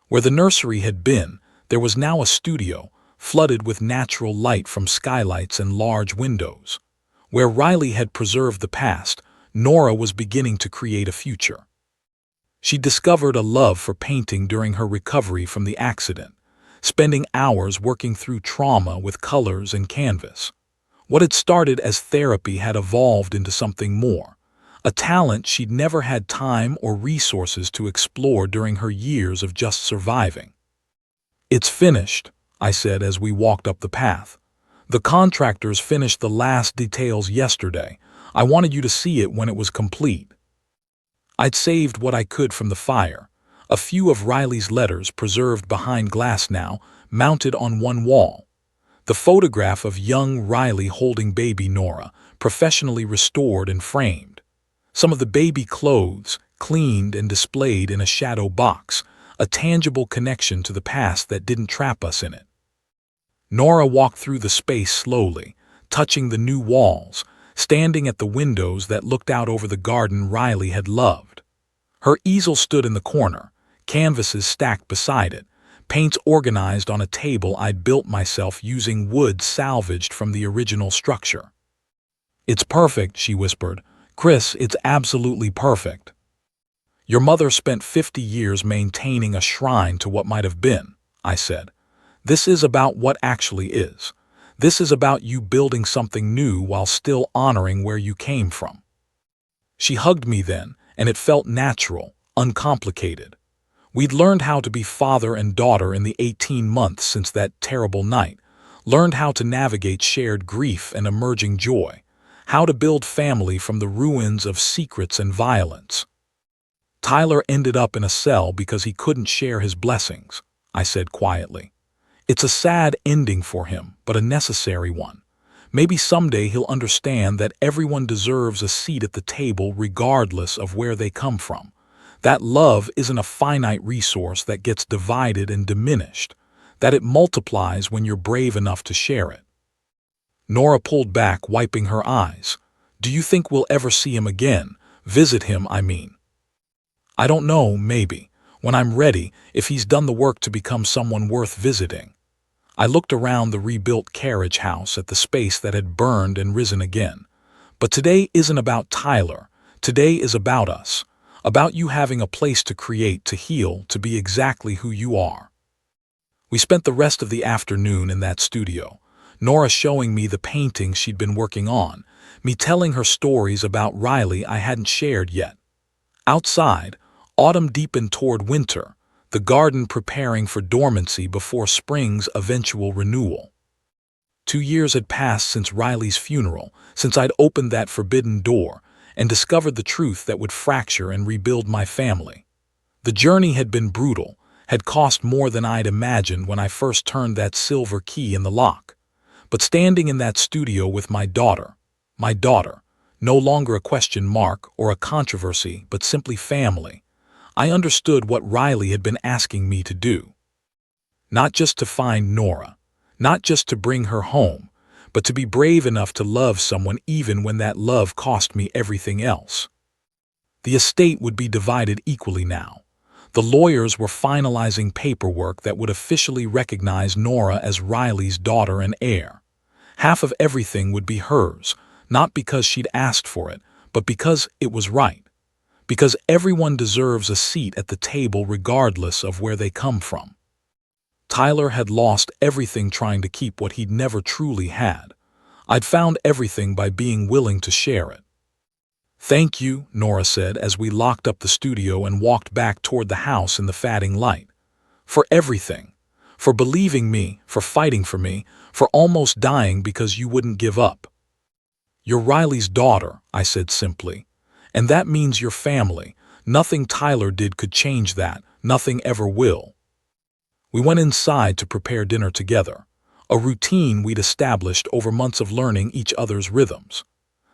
Where the nursery had been, there was now a studio, flooded with natural light from skylights and large windows. Where Riley had preserved the past, Nora was beginning to create a future. She discovered a love for painting during her recovery from the accident, spending hours working through trauma with colors and canvas. What had started as therapy had evolved into something more, a talent she'd never had time or resources to explore during her years of just surviving. "It's finished," I said as we walked up the path. "The contractors finished the last details yesterday. I wanted you to see it when it was complete." I'd saved what I could from the fire, a few of Riley's letters preserved behind glass now, mounted on one wall. The photograph of young Riley holding baby Nora, professionally restored and framed. Some of the baby clothes, cleaned and displayed in a shadow box, a tangible connection to the past that didn't trap us in it. Nora walked through the space slowly, touching the new walls, standing at the windows that looked out over the garden Riley had loved. Her easel stood in the corner, canvases stacked beside it, paints organized on a table I'd built myself using wood salvaged from the original structure. "It's perfect," she whispered. "Chris, it's absolutely perfect. Your mother spent 50 years maintaining a shrine to what might have been," I said. "This is about what actually is. This is about you building something new while still honoring where you came from." She hugged me then, and it felt natural, uncomplicated. We'd learned how to be father and daughter in the 18 months since that terrible night, learned how to navigate shared grief and emerging joy, how to build family from the ruins of secrets and violence. "Tyler ended up in a cell because he couldn't share his blessings," I said quietly. "It's a sad ending for him, but a necessary one. Maybe someday he'll understand that everyone deserves a seat at the table regardless of where they come from. That love isn't a finite resource that gets divided and diminished, that it multiplies when you're brave enough to share it." Nora pulled back, wiping her eyes. "Do you think we'll ever see him again? Visit him, I mean." "I don't know, maybe. When I'm ready, if he's done the work to become someone worth visiting." I looked around the rebuilt carriage house at the space that had burned and risen again. "But today isn't about Tyler. Today is about us. About you having a place to create, to heal, to be exactly who you are." We spent the rest of the afternoon in that studio, Nora showing me the paintings she'd been working on, me telling her stories about Riley I hadn't shared yet. Outside, autumn deepened toward winter, the garden preparing for dormancy before spring's eventual renewal. 2 years had passed since Riley's funeral, since I'd opened that forbidden door and discovered the truth that would fracture and rebuild my family. The journey had been brutal, had cost more than I'd imagined when I first turned that silver key in the lock. But standing in that studio with my daughter, no longer a question mark or a controversy, but simply family, I understood what Riley had been asking me to do. Not just to find Nora, not just to bring her home, but to be brave enough to love someone even when that love cost me everything else. The estate would be divided equally now. The lawyers were finalizing paperwork that would officially recognize Nora as Riley's daughter and heir. Half of everything would be hers, not because she'd asked for it, but because it was right. Because everyone deserves a seat at the table regardless of where they come from. Tyler had lost everything trying to keep what he'd never truly had. I'd found everything by being willing to share it. "Thank you," Nora said as we locked up the studio and walked back toward the house in the fading light. "For everything. For believing me, for fighting for me, for almost dying because you wouldn't give up." "You're Riley's daughter," I said simply. "And that means your family. Nothing Tyler did could change that. Nothing ever will." We went inside to prepare dinner together, a routine we'd established over months of learning each other's rhythms.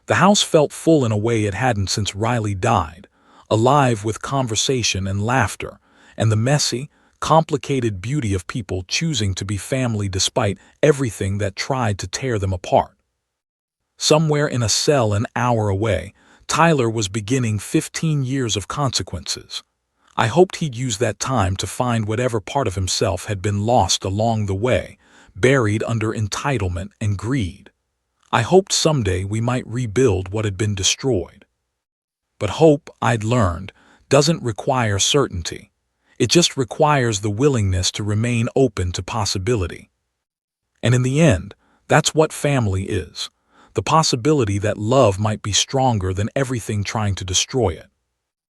The house felt full in a way it hadn't since Riley died, alive with conversation and laughter, and the messy, complicated beauty of people choosing to be family despite everything that tried to tear them apart. Somewhere in a cell an hour away, Tyler was beginning 15 years of consequences. I hoped he'd use that time to find whatever part of himself had been lost along the way, buried under entitlement and greed. I hoped someday we might rebuild what had been destroyed. But hope, I'd learned, doesn't require certainty. It just requires the willingness to remain open to possibility. And in the end, that's what family is. The possibility that love might be stronger than everything trying to destroy it.